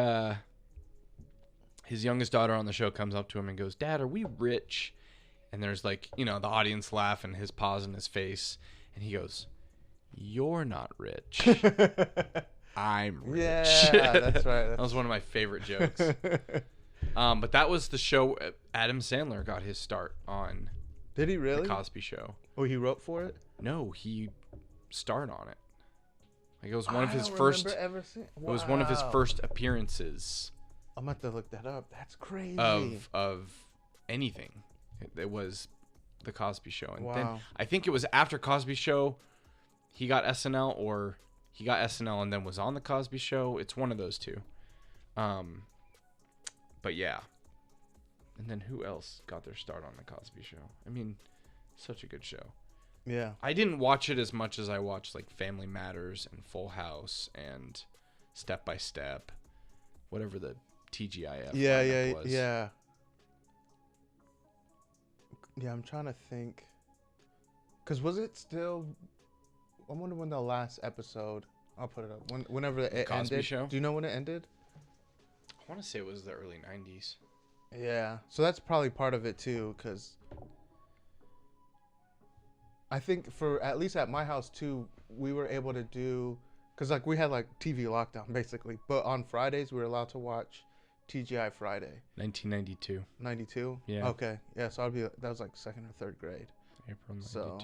youngest daughter on the show comes up to him and goes, Dad, are we rich? And there's like, the audience laugh and his paws in his face. And he goes, you're not rich. I'm rich. Yeah, that's right. That was one of my favorite jokes. But that was the show Adam Sandler got his start on. Did he really? The Cosby Show. Oh, he wrote for it? No, he starred on it. Like it was one of his first. It was one of his first appearances. I'm about to look that up. That's crazy. Of anything. It was the Cosby Show, and then Wow. I think it was after Cosby Show, he got SNL, or he got SNL and then was on the Cosby Show. It's one of those two. But yeah. And then who else got their start on the Cosby Show? I mean, such a good show. Yeah. I didn't watch it as much as I watched like Family Matters and Full House and Step by Step, whatever the TGIF lineup was. Yeah. Yeah, I'm trying to think. Because was it still... I wonder when the last episode... I'll put it up. Whenever it Cosby ended. Show? Do you know when it ended? I want to say it was the early 90s. Yeah. So that's probably part of it too, because... I think for... At least at my house too, we were able to do... Because like we had like TV lockdown basically. But on Fridays, we were allowed to watch TGI Friday. 1992. 92? Yeah. Okay. Yeah, so that was like second or third grade. April 92. So,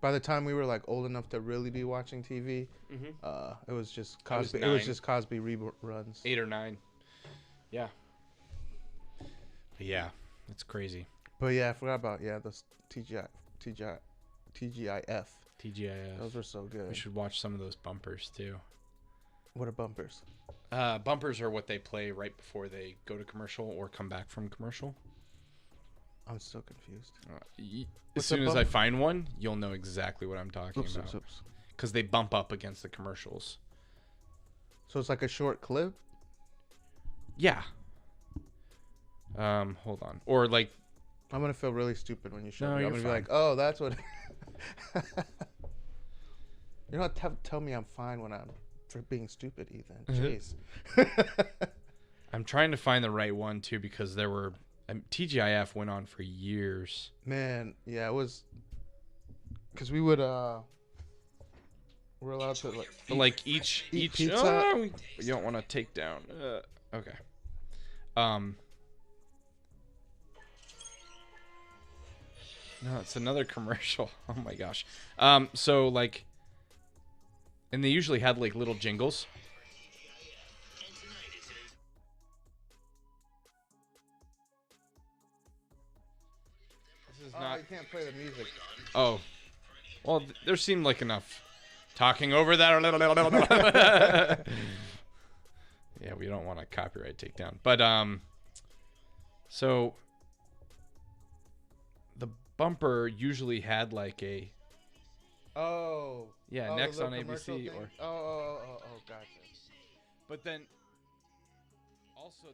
by the time we were like old enough to really be watching TV, it was just Cosby. It was just Cosby reruns. 8 or 9. Yeah. But yeah, it's crazy. But yeah, I forgot about those TGIF. TGIF. Those were so good. We should watch some of those bumpers too. What are bumpers? Bumpers are what they play right before they go to commercial or come back from commercial. I'm so confused. As soon as I find one, you'll know exactly what I'm talking about. Because they bump up against the commercials. So it's like a short clip? Yeah. Hold on. Or like... I'm going to feel really stupid when you show me. I'm going to be fine. like, oh, that's what... You're not tell me I'm fine when I'm for being stupid, Ethan. Jeez. I'm trying to find the right one, too, because there were... TGIF went on for years. Man, yeah, it was... Because we would... We're allowed to like, But like each pizza. Oh, you don't want to take down. Okay. No, it's another commercial. Oh my gosh. So like, and they usually had like little jingles. This is not. You can't play the music. Oh, well, there seemed like enough talking over that. Yeah, we don't want a copyright takedown. But so the bumper usually had like a next on ABC or gotcha. But then also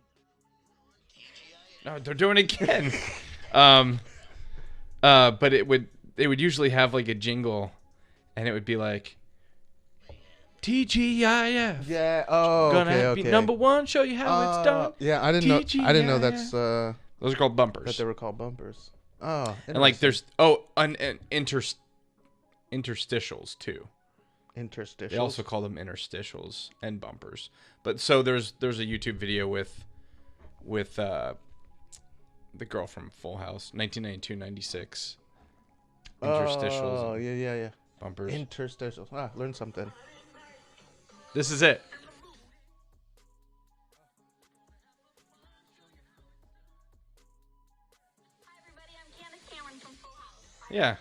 no, they're doing it again. But they would usually have like a jingle, and it would be like TGIF. Yeah. Oh, Gonna be number one. Show you how it's done. Yeah, I didn't know. I didn't know that's. Those are called bumpers. That they were called bumpers. Oh, and like there's interstitials too. Interstitials. They also call them interstitials and bumpers. But so there's a YouTube video with the girl from Full House, 1992-96. Interstitials. Oh, yeah. Bumpers. Interstitials. Learned something. This is it. Hi everybody, I'm Candace Cameron from Full House. Yeah.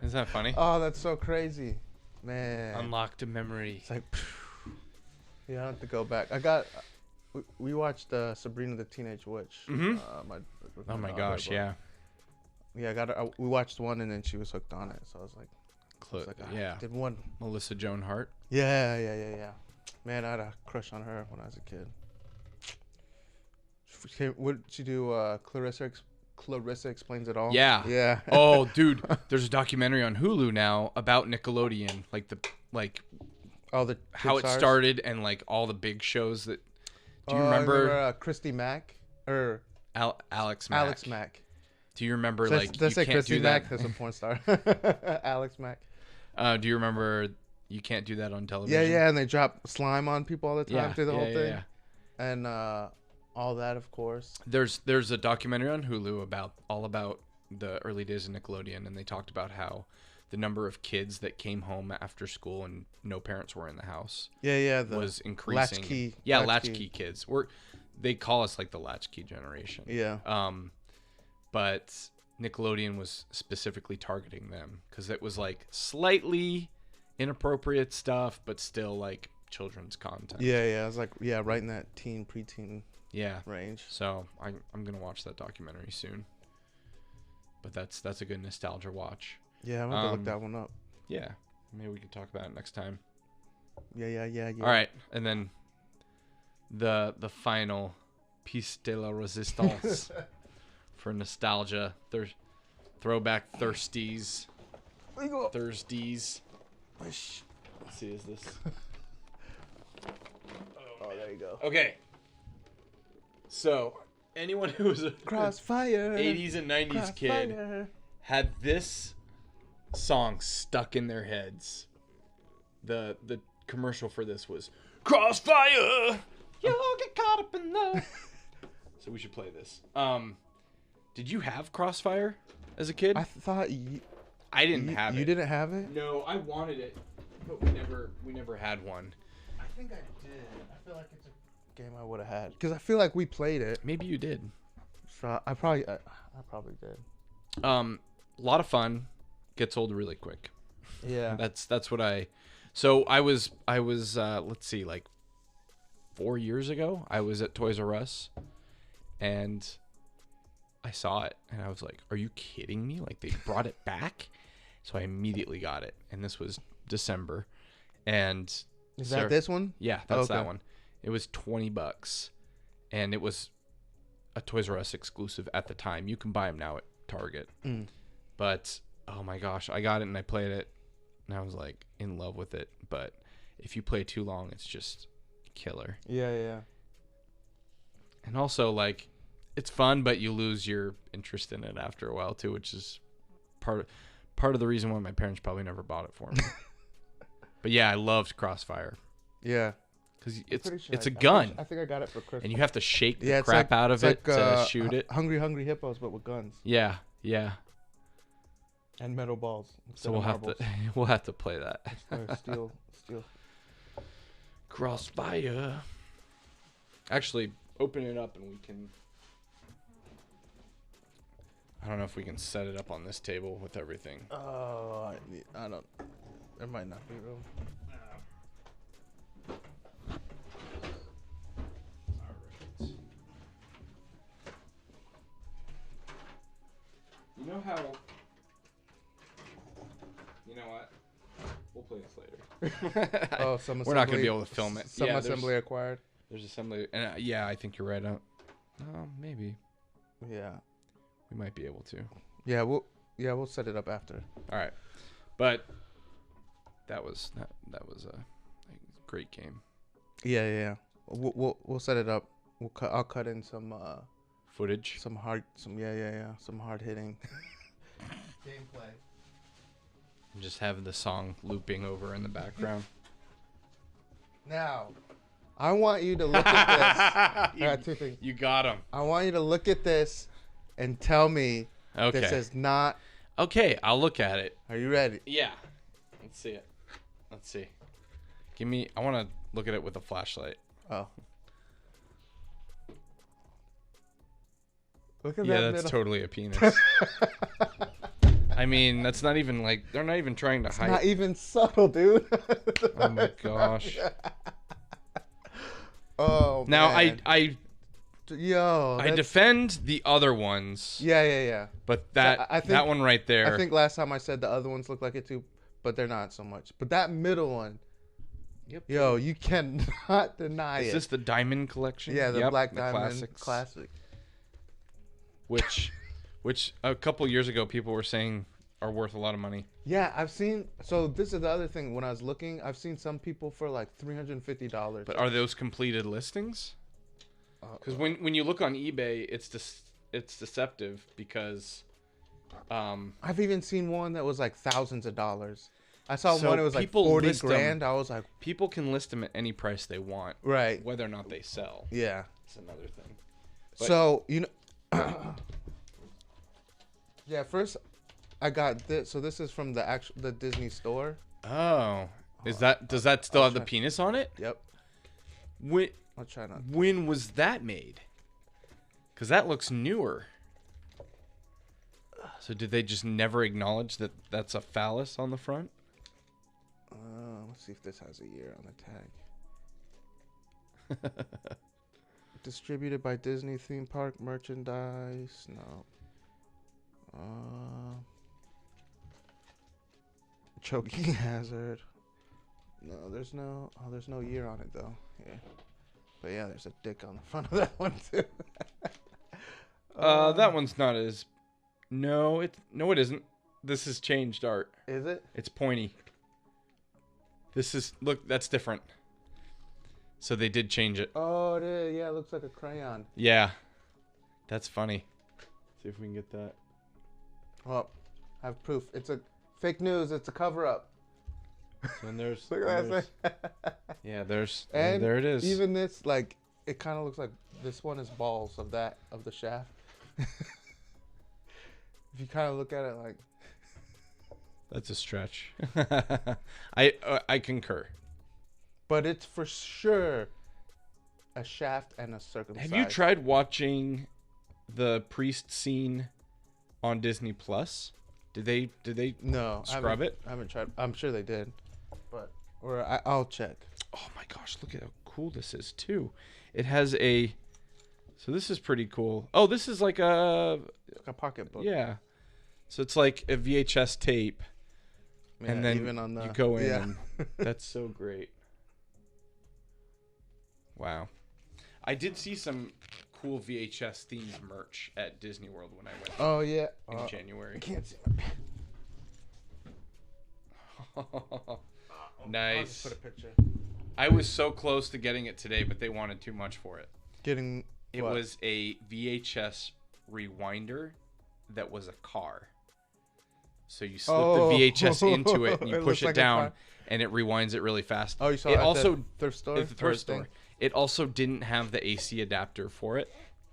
Isn't that funny? Oh, that's so crazy, man. Unlocked a memory. It's like, yeah, I have to go back. We watched Sabrina the Teenage Witch. Mm-hmm. Oh my gosh, yeah. Yeah, we watched one and then she was hooked on it. So I was like, yeah. Did one. Melissa Joan Hart. Yeah. Man, I had a crush on her when I was a kid. What did she do? Clarissa Explains It All. Yeah. Oh, dude, there's a documentary on Hulu now about Nickelodeon, Oh, the how it started and like all the big shows that. Do you remember Christy Mack or Alex Mack? Alex Mack. Do you remember Does you say can't Christy do Mack? that? That's a porn star. Alex Mack. Do you remember you can't do that on television? Yeah, and they drop slime on people all the time through the whole thing. Yeah. And all that, of course. There's a documentary on Hulu all about the early days of Nickelodeon, and they talked about how the number of kids that came home after school and no parents were in the house was increasing. Latchkey kids. They call us like the latchkey generation. Yeah. But Nickelodeon was specifically targeting them because it was like slightly inappropriate stuff, but still like children's content. Yeah. I was like, right in that preteen range. So I'm gonna watch that documentary soon. But that's a good nostalgia watch. Yeah, I'm gonna look that one up. Yeah, maybe we can talk about it next time. Yeah. All right, and then the final piece de la resistance for nostalgia. Throwback Thursties. Thursties. Let's see, is this? Oh, there you go. Okay. So, anyone who was a CrossFire 80s and 90s kid had this song stuck in their heads. The commercial for this was CrossFire. You'll get caught up in love. So we should play this. Did you have CrossFire as a kid? I thought I didn't have it. You didn't have it? No, I wanted it, but we never had one. I think I did. I feel like it's a game I would have had because I feel like we played it. Maybe you did. So I probably did. A lot of fun. Gets old really quick. Yeah. That's what I. So I was let's see, like 4 years ago, I was at Toys R Us, and I saw it, and I was like, "Are you kidding me? Like they brought it back?" So I immediately got it, and this was December, and is that this one? Yeah, that's that one. It was $20, and it was a Toys R Us exclusive at the time. You can buy them now at Target, but oh my gosh, I got it and I played it, and I was like in love with it. But if you play too long, it's just killer. Yeah. And also, like, it's fun, but you lose your interest in it after a while too, which is part of the reason why my parents probably never bought it for me. But yeah, I loved CrossFire Yeah. because Pretty sure it's I a gun, I think I got it for Christmas. and you have to shake the it's crap out of it to like, shoot it. Hungry Hungry Hippos, but with guns Yeah, yeah. and metal balls. So we'll have to we'll have to play that. Or steel. Crossfire. Actually, open it up and we can. I don't know if we can set it up on this table with everything. Oh, I don't. There might not be room. Alright. You know how. You know what? We'll play this later. Oh, some We're not gonna be able to film it. Some Yeah, assembly acquired. There's assembly, and yeah, I think you're right. Maybe Yeah. we might be able to. Yeah, we'll set it up after. All right, but that was a great game. Yeah. We'll set it up. I'll cut in some Footage. some hard hitting gameplay. And just have the song looping over in the background. Now, I want you to look at this. I got two things. You got him. I want you to look at this and tell me Okay. this is not. Okay, I'll look at it. Are you ready? Yeah. Let's see it. Let's see. I want to look at it with a flashlight. Oh. Look at Yeah, that that's middle. totally a penis. I mean, that's not even like they're not even trying to hide. Not even subtle, dude. Oh my gosh. Oh. Now man. I Yo. defend the other ones. Yeah. But I think- that one right there. I think last time I said the other ones look like it too, but they're not so much. But that middle one, Yep. yo, you cannot deny Is it. this the Diamond Collection? Yeah, the Yep, Black the Diamond classics. classic. Which a couple years ago people were saying are worth a lot of money. Yeah, I've seen. So this is the other thing. When I was looking, I've seen some people for like $350. But are those completed listings? Because when you look on eBay, it's deceptive because. I've even seen one that was like thousands of dollars. I saw So one. It was like people 40 list 'em. grand. I was like, People can list them at any price they want, right. whether or not they sell. Yeah. It's another thing. But- So you know. Yeah. First, I got this. So this is from the Disney store. Oh, does that still have the try- penis on it? Yep. When I'll try not. when was that made? Because that looks newer. So did they just never acknowledge that that's a phallus on the front? Let's see if this has a year on the tag. Distributed by Disney Theme Park Merchandise. No. Choking hazard. No, there's no year on it though. Yeah. But yeah, there's a dick on the front of that one too. That one's not as. No, it isn't. This has changed art. Is it? It's pointy. This is that's different. So they did change it. Oh, it is. Yeah, it looks like a crayon. Yeah, that's funny. See if we can get that. Well, I have proof. It's a fake news. It's a cover up. So and there's. Look at there's- that. Yeah, there's. And there it is. Even this, like, it kind of looks like this one is balls of the shaft. If you kind of look at it like, That's a stretch. I concur. but it's for sure a shaft and a circumcised. Have you tried watching the priest scene on Disney Plus? Did they No, I scrub haven't- it? I haven't tried. I'm sure they did, but I'll check. Oh my gosh, look at how cool this is too. It has a. So this is pretty cool. Oh, this is like a. Like a pocketbook. Yeah. So it's like a VHS tape. Yeah, And then even on the, you go in. Yeah. And that's so great. Wow. I did see some cool VHS themed merch at Disney World when I went Oh yeah. in I January. can't see. I'll just Nice. put a picture. I was so close to getting it today, but they wanted too much for it. Getting. It what? was a VHS rewinder that was a car. So you slip the VHS into it and you It push looks it like a down, car. and it rewinds it really fast. Oh, you saw it it at also the thrift store? at the thrift First thing? store. It also didn't have the AC adapter for it,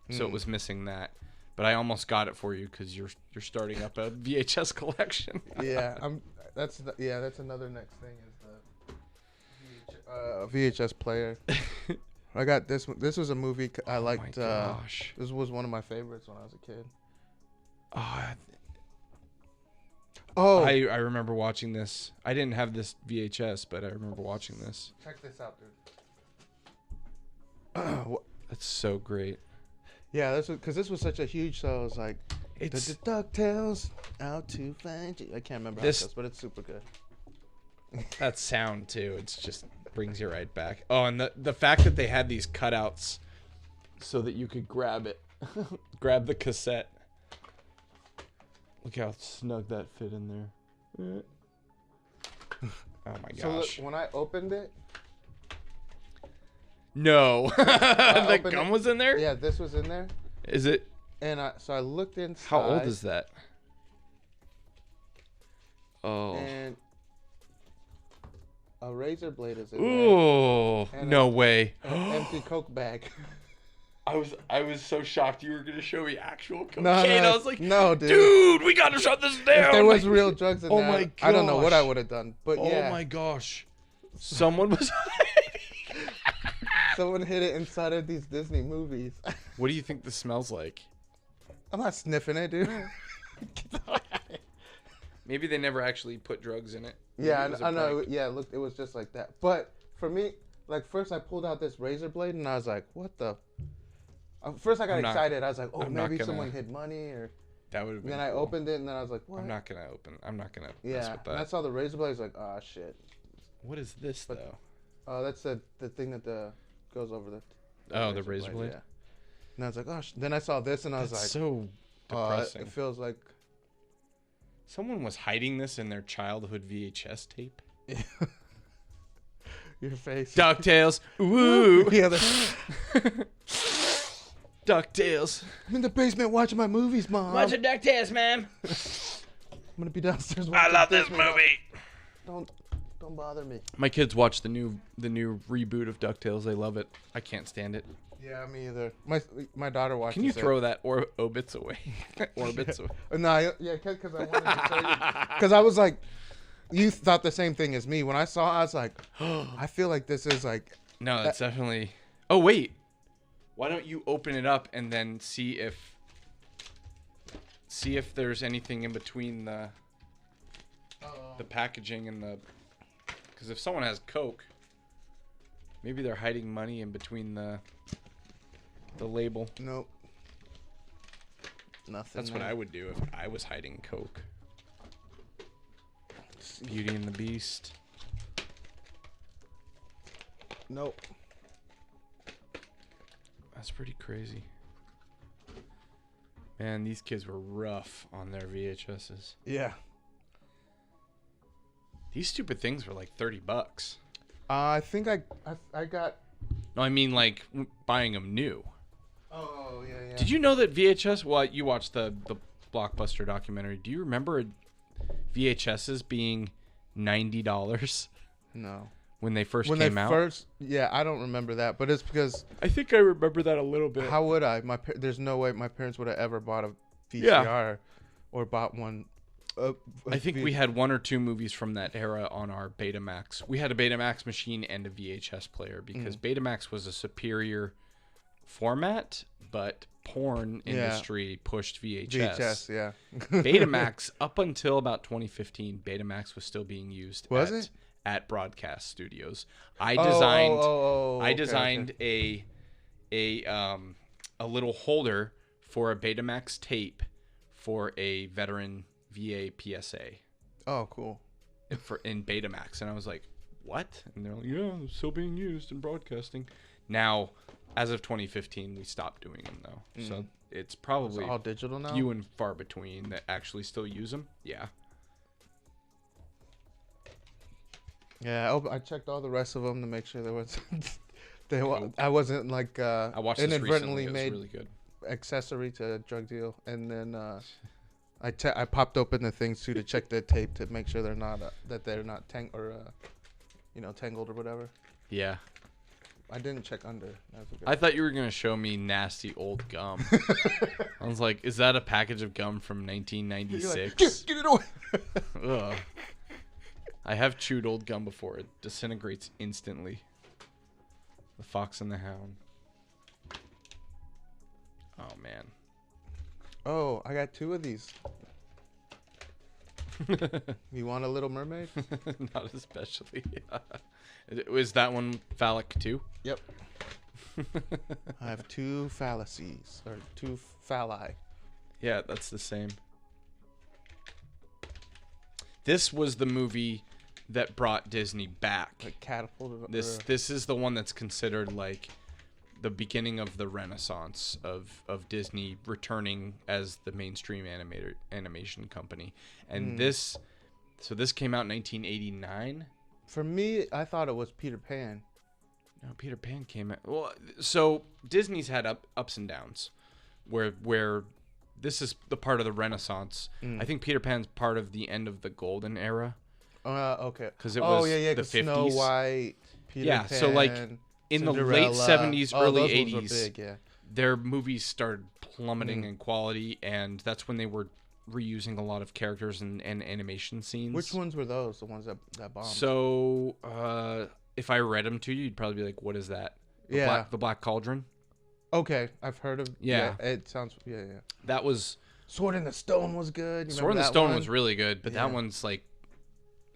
so it was missing that. But I almost got it for you because you're starting up a VHS collection. Yeah, that's another next thing is the VHS player. I got this one. This was a movie I liked. my gosh. This was one of my favorites when I was a kid. I remember watching this. I didn't have this VHS, but I remember watching this. Check this out, dude. That's so great. Yeah, this was such a huge show. I was like, It's the DuckTales out to find you. I can't remember how it goes, but it's super good. that sound too. It's just brings you right back. Oh, and the fact that they had these cutouts so that you could grab it, grab the cassette. Look how snug that fit in there. Oh my gosh. So look, when I opened it, No. The opened gum it- was in there? yeah, this was in there, Is it? and I looked inside. How old is that? Oh. And a razor blade is in there. Ooh. And No way. An empty Coke bag. I was so shocked you were gonna show me actual cocaine. No, I was like, no, dude. dude, we gotta shut this down. If there was real drugs in Oh there, my I don't know what I gosh. would have done. But Oh yeah, my gosh. Someone was. someone hid it inside of these Disney movies. What do you think this smells like? I'm not sniffing it, dude. Maybe they never actually put drugs in it. Maybe Yeah, it was a I know. prank. Yeah, look, it was just like that. But for me, like first I pulled out this razor blade and I was like, "What the?" First I got I'm not- excited. I was like, "Oh, I'm not maybe gonna- someone hid money," or. That would have And been. then I cool. opened it and then I was like, "What?" I'm not gonna mess Yeah, with and I that. saw the razor blade. I was like, "Oh shit." What is this But- though? Oh, that's the thing that goes over the. Oh, the razor blade? Yeah. And I was like, "Oh." Then I saw this and I was That's like, so depressing. It feels like. Someone was hiding this in their childhood VHS tape. Your face. DuckTales. Woo. Yeah, DuckTales. I'm in the basement watching my movies, Mom. Watching DuckTales, man. I'm gonna be downstairs. I watching love this Disney. movie. Don't bother me. My kids watch the new reboot of DuckTales. They love it. I can't stand it. Yeah, me either. My daughter watches. Can you it. throw that Obits away? Orbits away. No, yeah, because I wanted to tell you. Because I was like, you thought the same thing as me. When I saw it, I was like, I feel like this is like. No, that's definitely. Oh wait, why don't you open it up and then see if there's anything in between the packaging and the. Because if someone has Coke, maybe they're hiding money in between the label. Nope. Nothing. That's what I would do if I was hiding Coke. Beauty and the Beast. Nope. That's pretty crazy. Man, these kids were rough on their VHSs. Yeah. These stupid things were like $30. I think I got. No, I mean like buying them new. Oh yeah. Did you know that VHS? Well, you watched the Blockbuster documentary. Do you remember VHSs being $90 No. when they first When came they out? first, yeah, I don't remember that, but it's because I think I remember that a little bit. how would I? There's no way my parents would have ever bought a VCR or bought one. I think we had one or two movies from that era on our Betamax. We had a Betamax machine and a VHS player because Betamax was a superior format, but porn industry pushed VHS. VHS, yeah. Betamax, up until about 2015, Betamax was still being used Was it? at broadcast studios. Oh, I okay, designed okay. a little holder for a Betamax tape for a veteran VA PSA Oh, cool. in Betamax, and I was like, "What?" And they're like, "Yeah, it's still being used in broadcasting." Now, as of 2015, we stopped doing them though, so it's probably It's all digital now. few and far between that actually still use them. Yeah. Yeah, I checked all the rest of them to make sure there was. I wasn't like I watched this recently. inadvertently It was made really good. accessory to a drug deal, and then I popped open the things too to check the tape to make sure they're not tangled or whatever. Yeah. I didn't check under. I thought you were gonna show me nasty old gum. I was like, is that a package of gum from 1996? Like, get it away. Ugh. I have chewed old gum before. It disintegrates instantly. The Fox and the Hound. Oh man. Oh, I got 2 of these. You want a Little Mermaid? Not especially. Is that one phallic too? Yep. I have 2 fallacies or 2 phalli. Yeah, that's the same. This was the movie that brought Disney back. Like catapulted. This is the one that's considered like the beginning of the renaissance of Disney returning as the mainstream animation company. And this came out in 1989. For me, I thought it was Peter Pan. No, Peter Pan came out. Well, so Disney's had ups and downs where this is the part of the renaissance. I think Peter Pan's part of the end of the golden era. Okay. Because it was the 50s. Snow White, Peter Pan, so like in Cinderella. the late 70s, early those 80s, ones were big, yeah. their movies started plummeting in quality, and that's when they were reusing a lot of characters and animation scenes. Which ones were those? The ones that bombed? So, if I read them to you, you'd probably be like, what is that? The Black Cauldron? Okay, I've heard of. Yeah. It sounds. Yeah. That was. Sword in the Stone was good. Sword in the Stone was really good, but that one's like.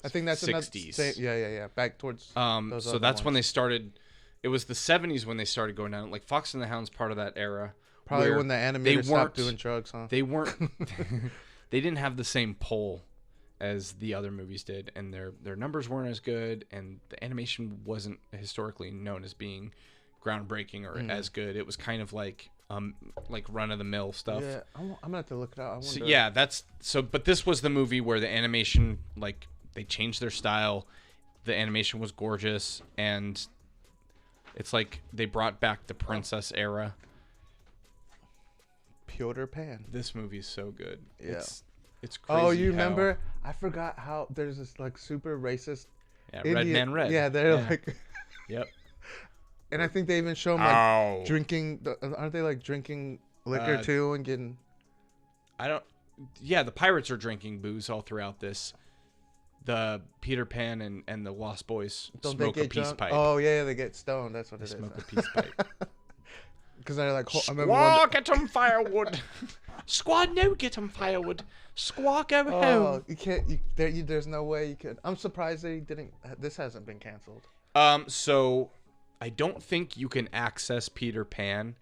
I think that's 60s. Yeah. Back towards. So that's when they started. It was the 70s when they started going down. Like Fox and the Hound's part of that era. Probably when the animators stopped doing drugs, huh? They weren't. They didn't have the same pull as the other movies did, and their numbers weren't as good, and the animation wasn't historically known as being groundbreaking or as good. It was kind of like run of the mill stuff. Yeah, I'm gonna have to look it out. So, yeah, but this was the movie where the animation, like, they changed their style. The animation was gorgeous, and it's like they brought back the princess era. Peter Pan. This movie's so good. Yeah. It's crazy. Oh, you remember? I forgot how there's this like super racist. Yeah, Indian, Red Man Red. Yeah, they're like. Yep. And I think they even show them like drinking. Aren't they like drinking liquor too and getting? Yeah, the pirates are drinking booze all throughout this. The Peter Pan and the Lost Boys smoke a peace pipe. Oh yeah, they get stoned. That's what they it is. Smoke a peace pipe. Because they're like, Squaw, get them firewood. Squaw, no, get them firewood. Squaw, go home. You can't. There's no way you could. I'm surprised they didn't. This hasn't been canceled. So I don't think you can access Peter Pan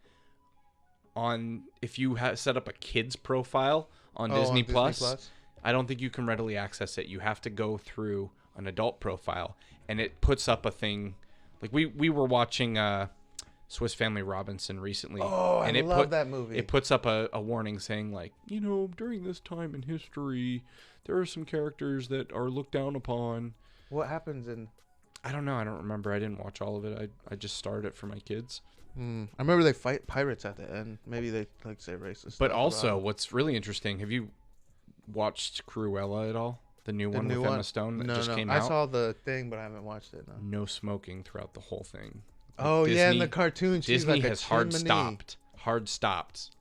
on if you set up a kid's profile on Disney Plus. I don't think you can readily access it. You have to go through an adult profile, and it puts up a thing. Like we were watching Swiss Family Robinson recently. Oh, I love that movie. It puts up a warning saying, like, during this time in history, there are some characters that are looked down upon. What happens in? I don't know. I don't remember. I didn't watch all of it. I just started it for my kids. I remember they fight pirates at the end. Maybe they like say racist. But also, what's really interesting, have you watched Cruella at all? The new one with Emma Stone that just came out? I saw the thing, but I haven't watched it. No smoking throughout the whole thing. Oh, Disney, yeah, in the cartoon, she's Disney like has hard stopped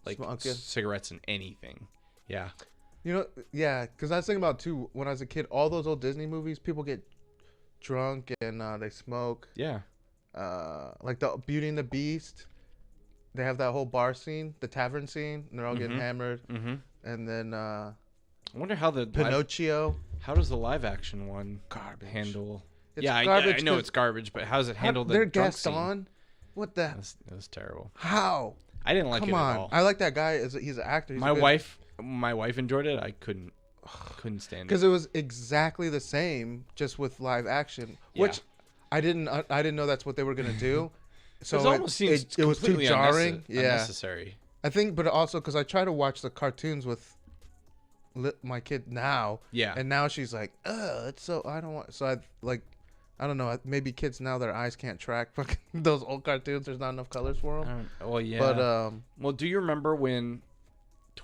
like Smoking. cigarettes and anything. Yeah. Yeah, because I was thinking about, too, when I was a kid, all those old Disney movies, people get drunk and they smoke. Yeah. Like the Beauty and the Beast, they have that whole bar scene, the tavern scene, and they're all getting hammered. Mm-hmm. And then I wonder how the Pinocchio. How does the live action one handle? It's I know it's garbage, but how does it handle the drunk scene? On? What the? That was terrible. How? I didn't like it at all. I like that guy. He's an actor. My wife enjoyed it. I couldn't stand it because it was exactly the same, just with live action, which I didn't know that's what they were gonna do. So it almost seems it was too jarring. Unnecessary. I think, but also because I try to watch the cartoons with my kid now. Yeah. And now she's like, it's so I don't want. So I don't know. Maybe kids now, their eyes can't track fucking those old cartoons. There's not enough colors for them. Well, yeah. But well, do you remember when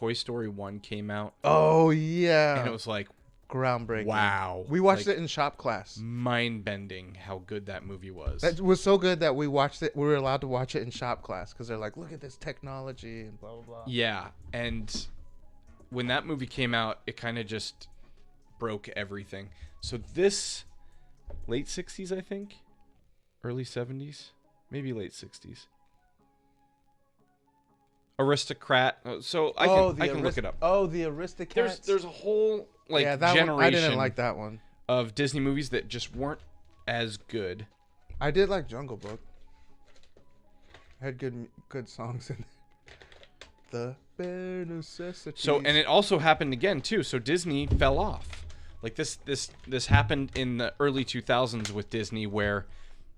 Toy Story 1 came out, Oh yeah. and it was like groundbreaking. wow. We watched Like, it in shop class. mind-bending how good that movie was. That was so good that we watched it. We were allowed to watch it in shop class because they're like, look at this technology and blah blah blah. Yeah, and when that movie came out, it kind of just broke everything. So this late 60s, I think, early 70s, maybe late 60s. Aristocrat. So I can look it up. Oh, the Aristocats. There's a whole like yeah, that generation one, I didn't like that one. of Disney movies that just weren't as good. I did like Jungle Book. Had good songs in there. The bare necessities. So, and it also happened again too. So Disney fell off. Like this happened in the early 2000s with Disney, where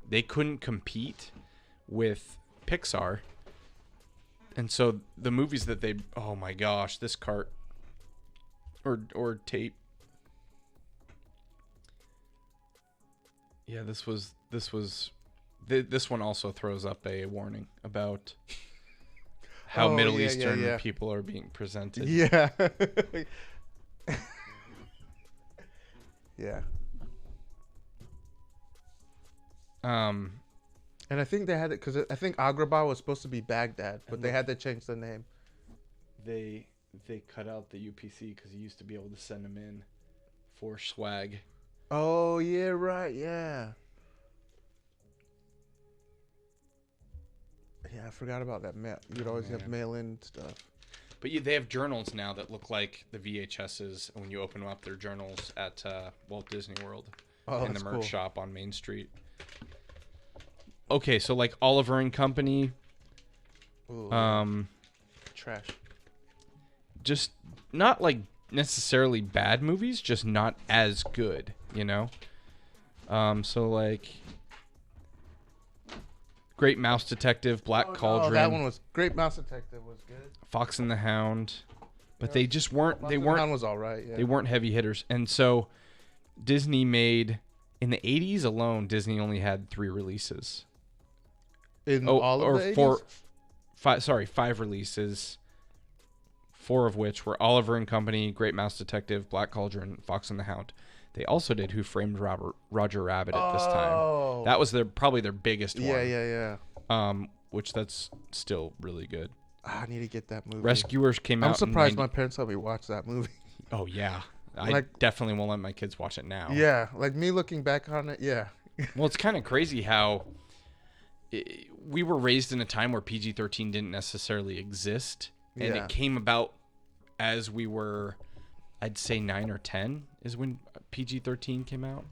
they couldn't compete with Pixar. And so the movies that they, oh my gosh, this cart or tape. Yeah, this one also throws up a warning about how Middle Eastern people are being presented. Yeah. Yeah. And I think they had it because I think Agrabah was supposed to be Baghdad, but they had to change the name. They cut out the UPC because you used to be able to send them in for swag. Oh yeah, right, yeah. Yeah, I forgot about that mail. You'd always have mail-in stuff. But they have journals now that look like the VHSs. And when you open them up, they're journals at Walt Disney World in the merch shop on Main Street. Okay, so like Oliver and Company. Ooh, trash. Just not like necessarily bad movies, just not as good, you know? So like Great Mouse Detective, Black Cauldron. Oh, that one was Great Mouse Detective was good. Fox and the Hound. But they just weren't Fox and the Hound was all right, yeah. They weren't heavy hitters. And so Disney made in the 80s alone, Disney only had 3 releases. In all of the 80s? 5 releases. 4 of which were Oliver and Company, Great Mouse Detective, Black Cauldron, Fox and the Hound. They also did Who Framed Roger Rabbit at this time. That was probably their biggest one. Yeah. Which that's still really good. I need to get that movie. Rescuers came out. I'm surprised my parents let me watch that movie. Oh yeah, I definitely won't let my kids watch it now. Yeah, like me looking back on it. Yeah. Well, it's kind of crazy how we were raised in a time where PG-13 didn't necessarily exist, and it came about as we were, I'd say 9 or 10 is when PG-13 came out.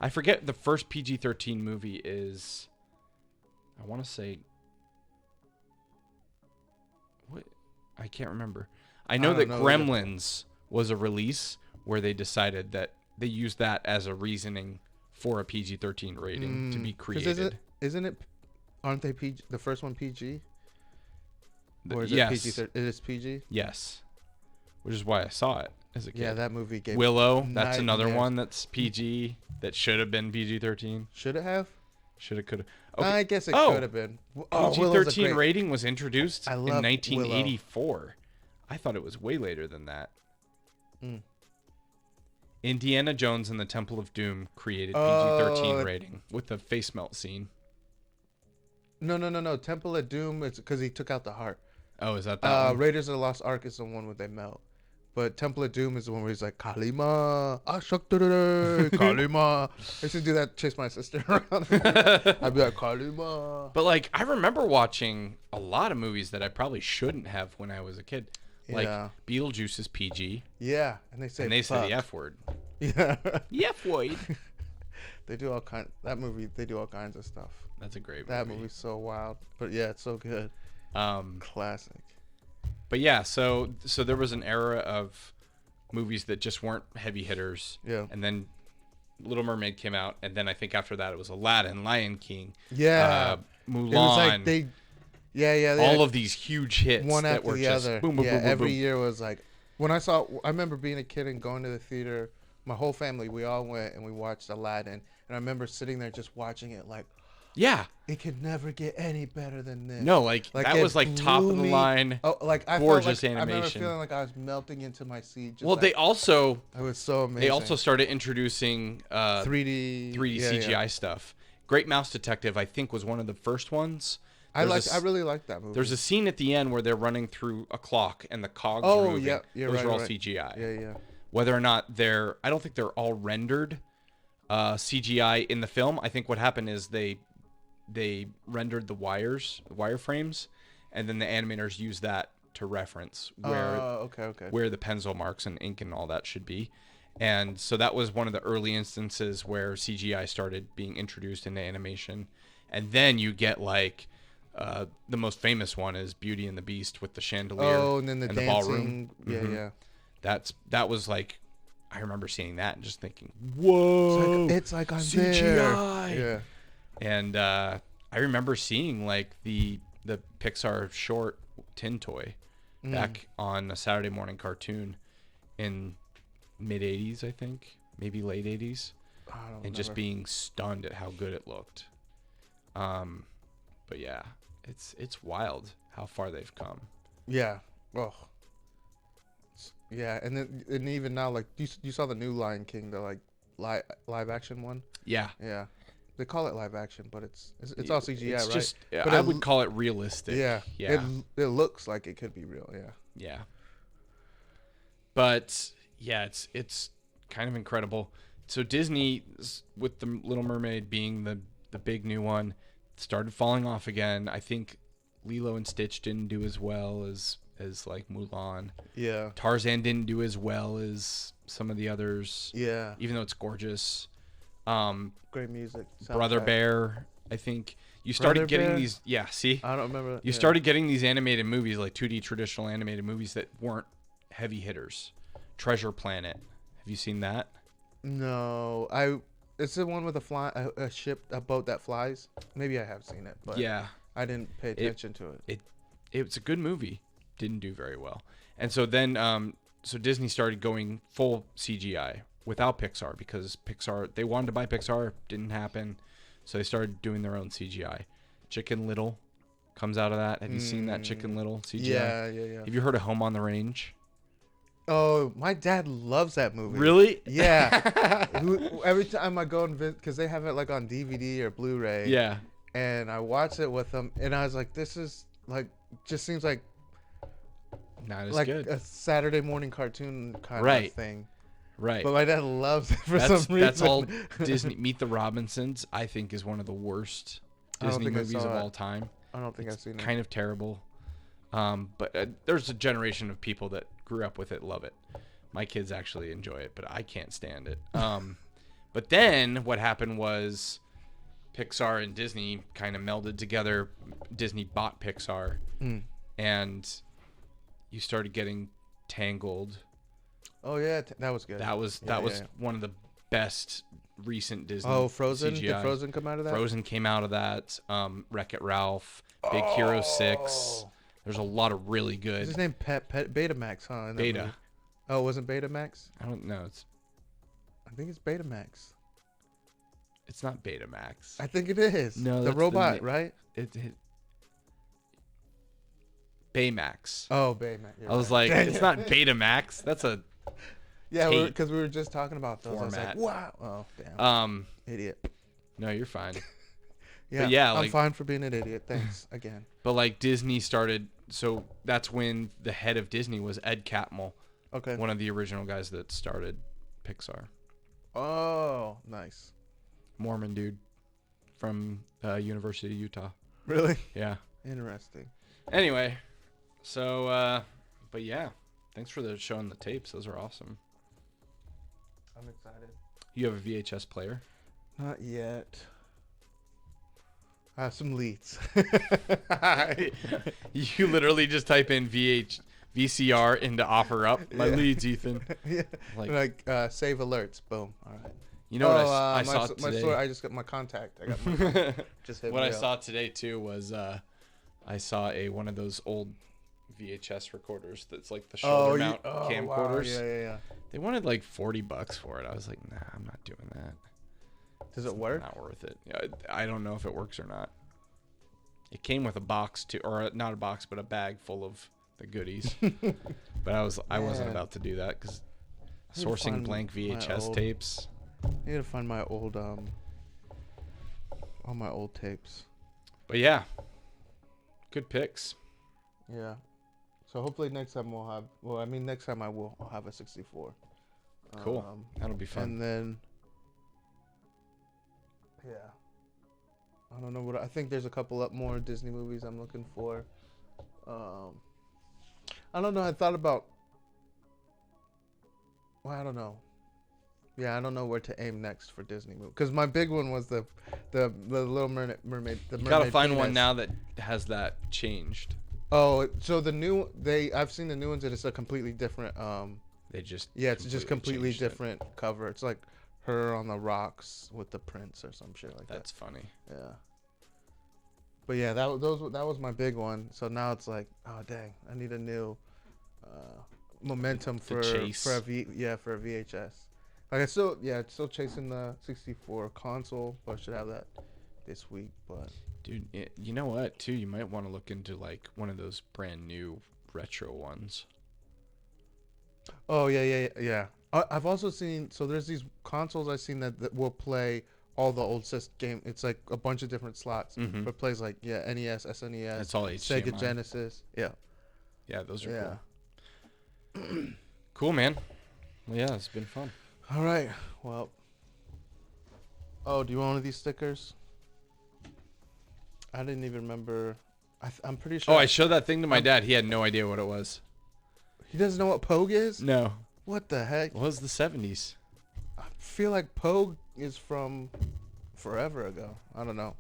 I forget the first PG-13 movie is, I want to say, what? I can't remember. I know that Gremlins was a release where they decided that they used that as a reasoning for a PG-13 rating to be created. Isn't it? Aren't they PG? The first one PG? Or is yes. it PG? It is PG? Yes. Which is why I saw it as a kid. Yeah, that movie gave Willow, that's nightmares. another one that's PG that should have been PG-13. Should it have? Should have, could have. Okay. I guess it could have been. PG-13 rating was introduced in love 1984. Willow. I thought it was way later than that. Indiana Jones and the Temple of Doom created PG-13 rating with the face melt scene. No. Temple of Doom, it's because he took out the heart. Oh, is that one? Raiders of the Lost Ark is the one where they melt. But Temple of Doom is the one where he's like, Kalima, Ashakdurere, Kalima. I used to do that, chase my sister around. I'd be like, Kalima. But, like, I remember watching a lot of movies that I probably shouldn't have when I was a kid. Like, Beetlejuice is PG. Yeah, and they say the F word. Yeah. The F word. They do all kinds. That movie, they do all kinds of stuff. That's a great movie. That movie's so wild. But, yeah, it's so good. Classic. But yeah, so there was an era of movies that just weren't heavy hitters. Yeah. And then Little Mermaid came out, and then I think after that it was Aladdin, Lion King, Mulan. It was like they all of these huge hits one that after were the just other. boom, boom, boom, boom, every boom. year was like I remember being a kid and going to the theater. My whole family, we all went and we watched Aladdin, and I remember sitting there just watching it like, Yeah. It could never get any better than this. No, like that it was like top of the blew me- line. Oh, like I gorgeous felt like, I remember animation. feeling like I was melting into my seat. Just Well, like, they also it was so amazing. they also started introducing 3D 3D CGI stuff. Great Mouse Detective, I think, was one of the first ones. I really liked that movie. There's a scene at the end where they're running through a clock and the cogs Oh, are moving. yeah, you're Those right, are all right. CGI. Yeah. Whether or not I don't think they're all rendered CGI in the film. I think what happened is they rendered the wireframes, and then the animators used that to reference where the pencil marks and ink and all that should be. And so that was one of the early instances where CGI started being introduced into animation. And then you get like the most famous one is Beauty and the Beast with the chandelier and then the dancing. ballroom. Yeah. That was like, I remember seeing that and just thinking, whoa, It's like I'm CGI. there. Yeah. And I remember seeing like the Pixar short Tin Toy back on a Saturday morning cartoon in mid 80s, I think, maybe late 80s, and just being stunned at how good it looked. But yeah, it's wild how far they've come. Yeah. Oh. Yeah, and even now, like you saw the new Lion King, the like live action one. Yeah. Yeah. They call it live action, but it's all CGI, it's right? just, but I would call it realistic. Yeah. Yeah. It looks like it could be real. Yeah. Yeah. But yeah, it's kind of incredible. So Disney, with the Little Mermaid being the big new one, started falling off again. I think Lilo and Stitch didn't do as well as like Mulan. Yeah. Tarzan didn't do as well as some of the others. Yeah. Even though it's gorgeous. Great music. Brother soundtrack. Bear, I think you started Brother getting Bear? these. Yeah, see, I don't remember. you started getting these animated movies, like 2D traditional animated movies that weren't heavy hitters. Treasure Planet. Have you seen that? No, it's the one with a ship, a boat that flies. Maybe I have seen it, but Yeah, I didn't pay attention to it. it's a good movie. Didn't do very well, and so then so Disney started going full CGI without Pixar because they wanted to buy Pixar, didn't happen, so they started doing their own CGI. Chicken Little comes out of that. Have you seen that Chicken Little CGI? Yeah. Have you heard of Home on the Range? Oh, my dad loves that movie. Really? Yeah. Every time I go and visit, because they have it like on DVD or Blu-ray. Yeah. And I watch it with them, and I was like, this is like, just seems like Not as like good. a Saturday morning cartoon kind Right. of thing. Right. But my dad loves it for some reason. That's all Disney. Meet the Robinsons, I think, is one of the worst I don't Disney think I movies saw of it. all time. I don't think I've seen it. Kind of terrible. But there's a generation of people that grew up with it, love it. My kids actually enjoy it, but I can't stand it. But then what happened was Pixar and Disney kind of melded together. Disney bought Pixar, and you started getting Tangled. Oh yeah, that was good. That was one of the best recent Disney. Oh, Frozen. CGI. Did Frozen come out of that? Frozen came out of that. Wreck-It Ralph, Big Hero 6. There's a lot of really good. Is his name Betamax, huh? in that Beta. movie? Oh, it wasn't Betamax? I don't know. I think it's Betamax. It's not Betamax. I think it is. No, the that's the robot, na- right? It Baymax. Oh, Betamax. I was like, it's not Betamax. That's a Yeah, tape because we were just talking about those. I was like, format. wow. Oh, damn. Idiot. No, you're fine. Yeah, But yeah, I'm like- fine for being an idiot. Thanks again. But like Disney started, so that's when the head of Disney was Ed Catmull, Okay. one of the original guys that started Pixar. Oh, nice. Mormon dude from University of Utah. Really? Yeah. Interesting. Anyway, so but yeah, thanks for showing the tapes. Those are awesome. I'm excited. You have a VHS player? Not yet. I have some leads. You literally just type in VCR into offer up. My leads, Ethan. Yeah. Like, Save alerts. Boom. All right. you know what I my saw my today? I just got my contact. I got my contact. Just hit What me I up. saw today too was I saw one of those old VHS recorders that's like the shoulder mount camcorders. Wow. Yeah. They wanted like $40 for it. I was like, nah, I'm not doing that. Does it work? Not worth it. I don't know if it works or not. It came with a box too, or not a box, but a bag full of the goodies. But I wasn't about to do that because sourcing blank VHS tapes. I need to find my old all my old tapes. But yeah, good picks. Yeah. So hopefully next time we'll have. Well, I mean next time I'll have a 64. Cool. That'll be fun. And then. Yeah. I don't know what I think. There's a couple up more Disney movies I'm looking for. I don't know. I thought about. Well, I don't know. Yeah, I don't know where to aim next for Disney movie because my big one was the Little Mermaid. The You gotta find penis. one now that has that changed. Oh, so I've seen the new ones and it's a completely different. They just Yeah, it's just completely changed it. different cover. It's like her on the rocks with the prince or some shit like that. That's funny. Yeah. But yeah, that was my big one. So now it's like, oh dang, I need a new momentum for a VHS. Like it's still chasing the 64 console. But I should have that this week. But Dude, you know what? Too, you might want to look into like one of those brand new retro ones. oh yeah. I've also seen, so there's these consoles I've seen that will play all the old game. It's like a bunch of different slots. Mhm. But it plays like NES, SNES, It's all HDMI. Sega Genesis. Yeah. Yeah, those are cool. Cool, man. Well, yeah, it's been fun. All right. Well. Oh, do you want one of these stickers? I didn't even remember. I'm pretty sure. Oh, I showed that thing to my dad. He had no idea what it was. He doesn't know what Pogue is? No. What the heck? What was the 70s? I feel like Pogue is from forever ago. I don't know.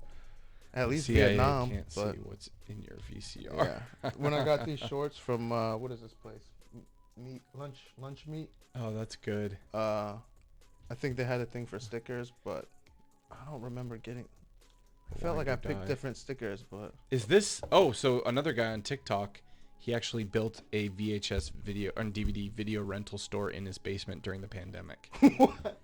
At least Vietnam. I can't but see what's in your VCR. yeah. When I got these shorts from what is this place? Lunch meat. Oh, that's good. I think they had a thing for stickers, but I don't remember getting. I felt like I picked different stickers, but Is this? Oh, so another guy on TikTok, he actually built a VHS video and DVD video rental store in his basement during the pandemic.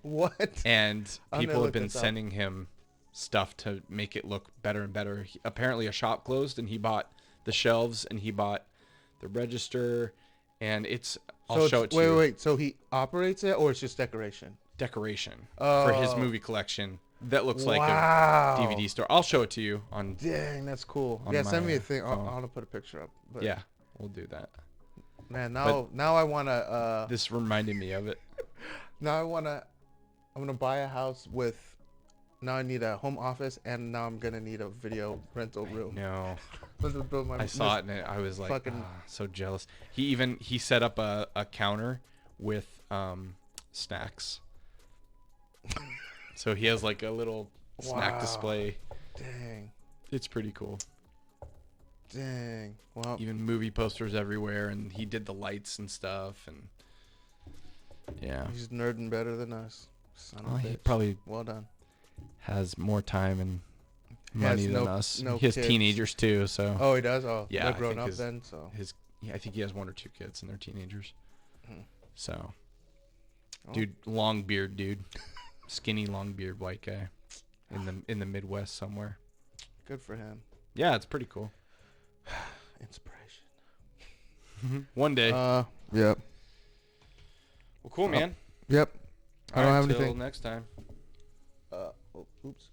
what? And I'm gonna people have look been this up. sending him stuff to make it look better and better. Apparently, a shop closed, and he bought the shelves, and he bought the register, and it's. I'll show it to you. Wait. So he operates it, or it's just decoration? Decoration for his Oh. movie collection that looks like Wow. a DVD store. I'll show it to you on. Dang, that's cool. on Yeah, send my me a thing. I phone. want to put a picture up. But Yeah, we'll do that. man, now I want to. This reminded me of it. Now I'm gonna buy a house with. Now I need a home office, and now I'm gonna need a video rental room. No, Let's build my- I saw it and I was like, fucking- so jealous. He set up a counter with snacks. So he has like a little snack Wow. display. Dang. It's pretty cool. Dang. Well, Even movie posters everywhere, and he did the lights and stuff, and yeah. he's nerding better than us. Son Well, of a he bitch. probably Well done. has more time and He has money than no- us. no he has kids. teenagers too, so Oh, he does. Oh, Yeah, they're I grown think up his- then. So I think he has one or two kids, and they're teenagers. Hmm. So, Oh. dude, long beard, dude, skinny long beard, white guy, in the Midwest somewhere. good for him. Yeah, it's pretty cool. Inspiration. One day. Yep. Well, cool, man. Yep. I don't have till anything. next time. Oops.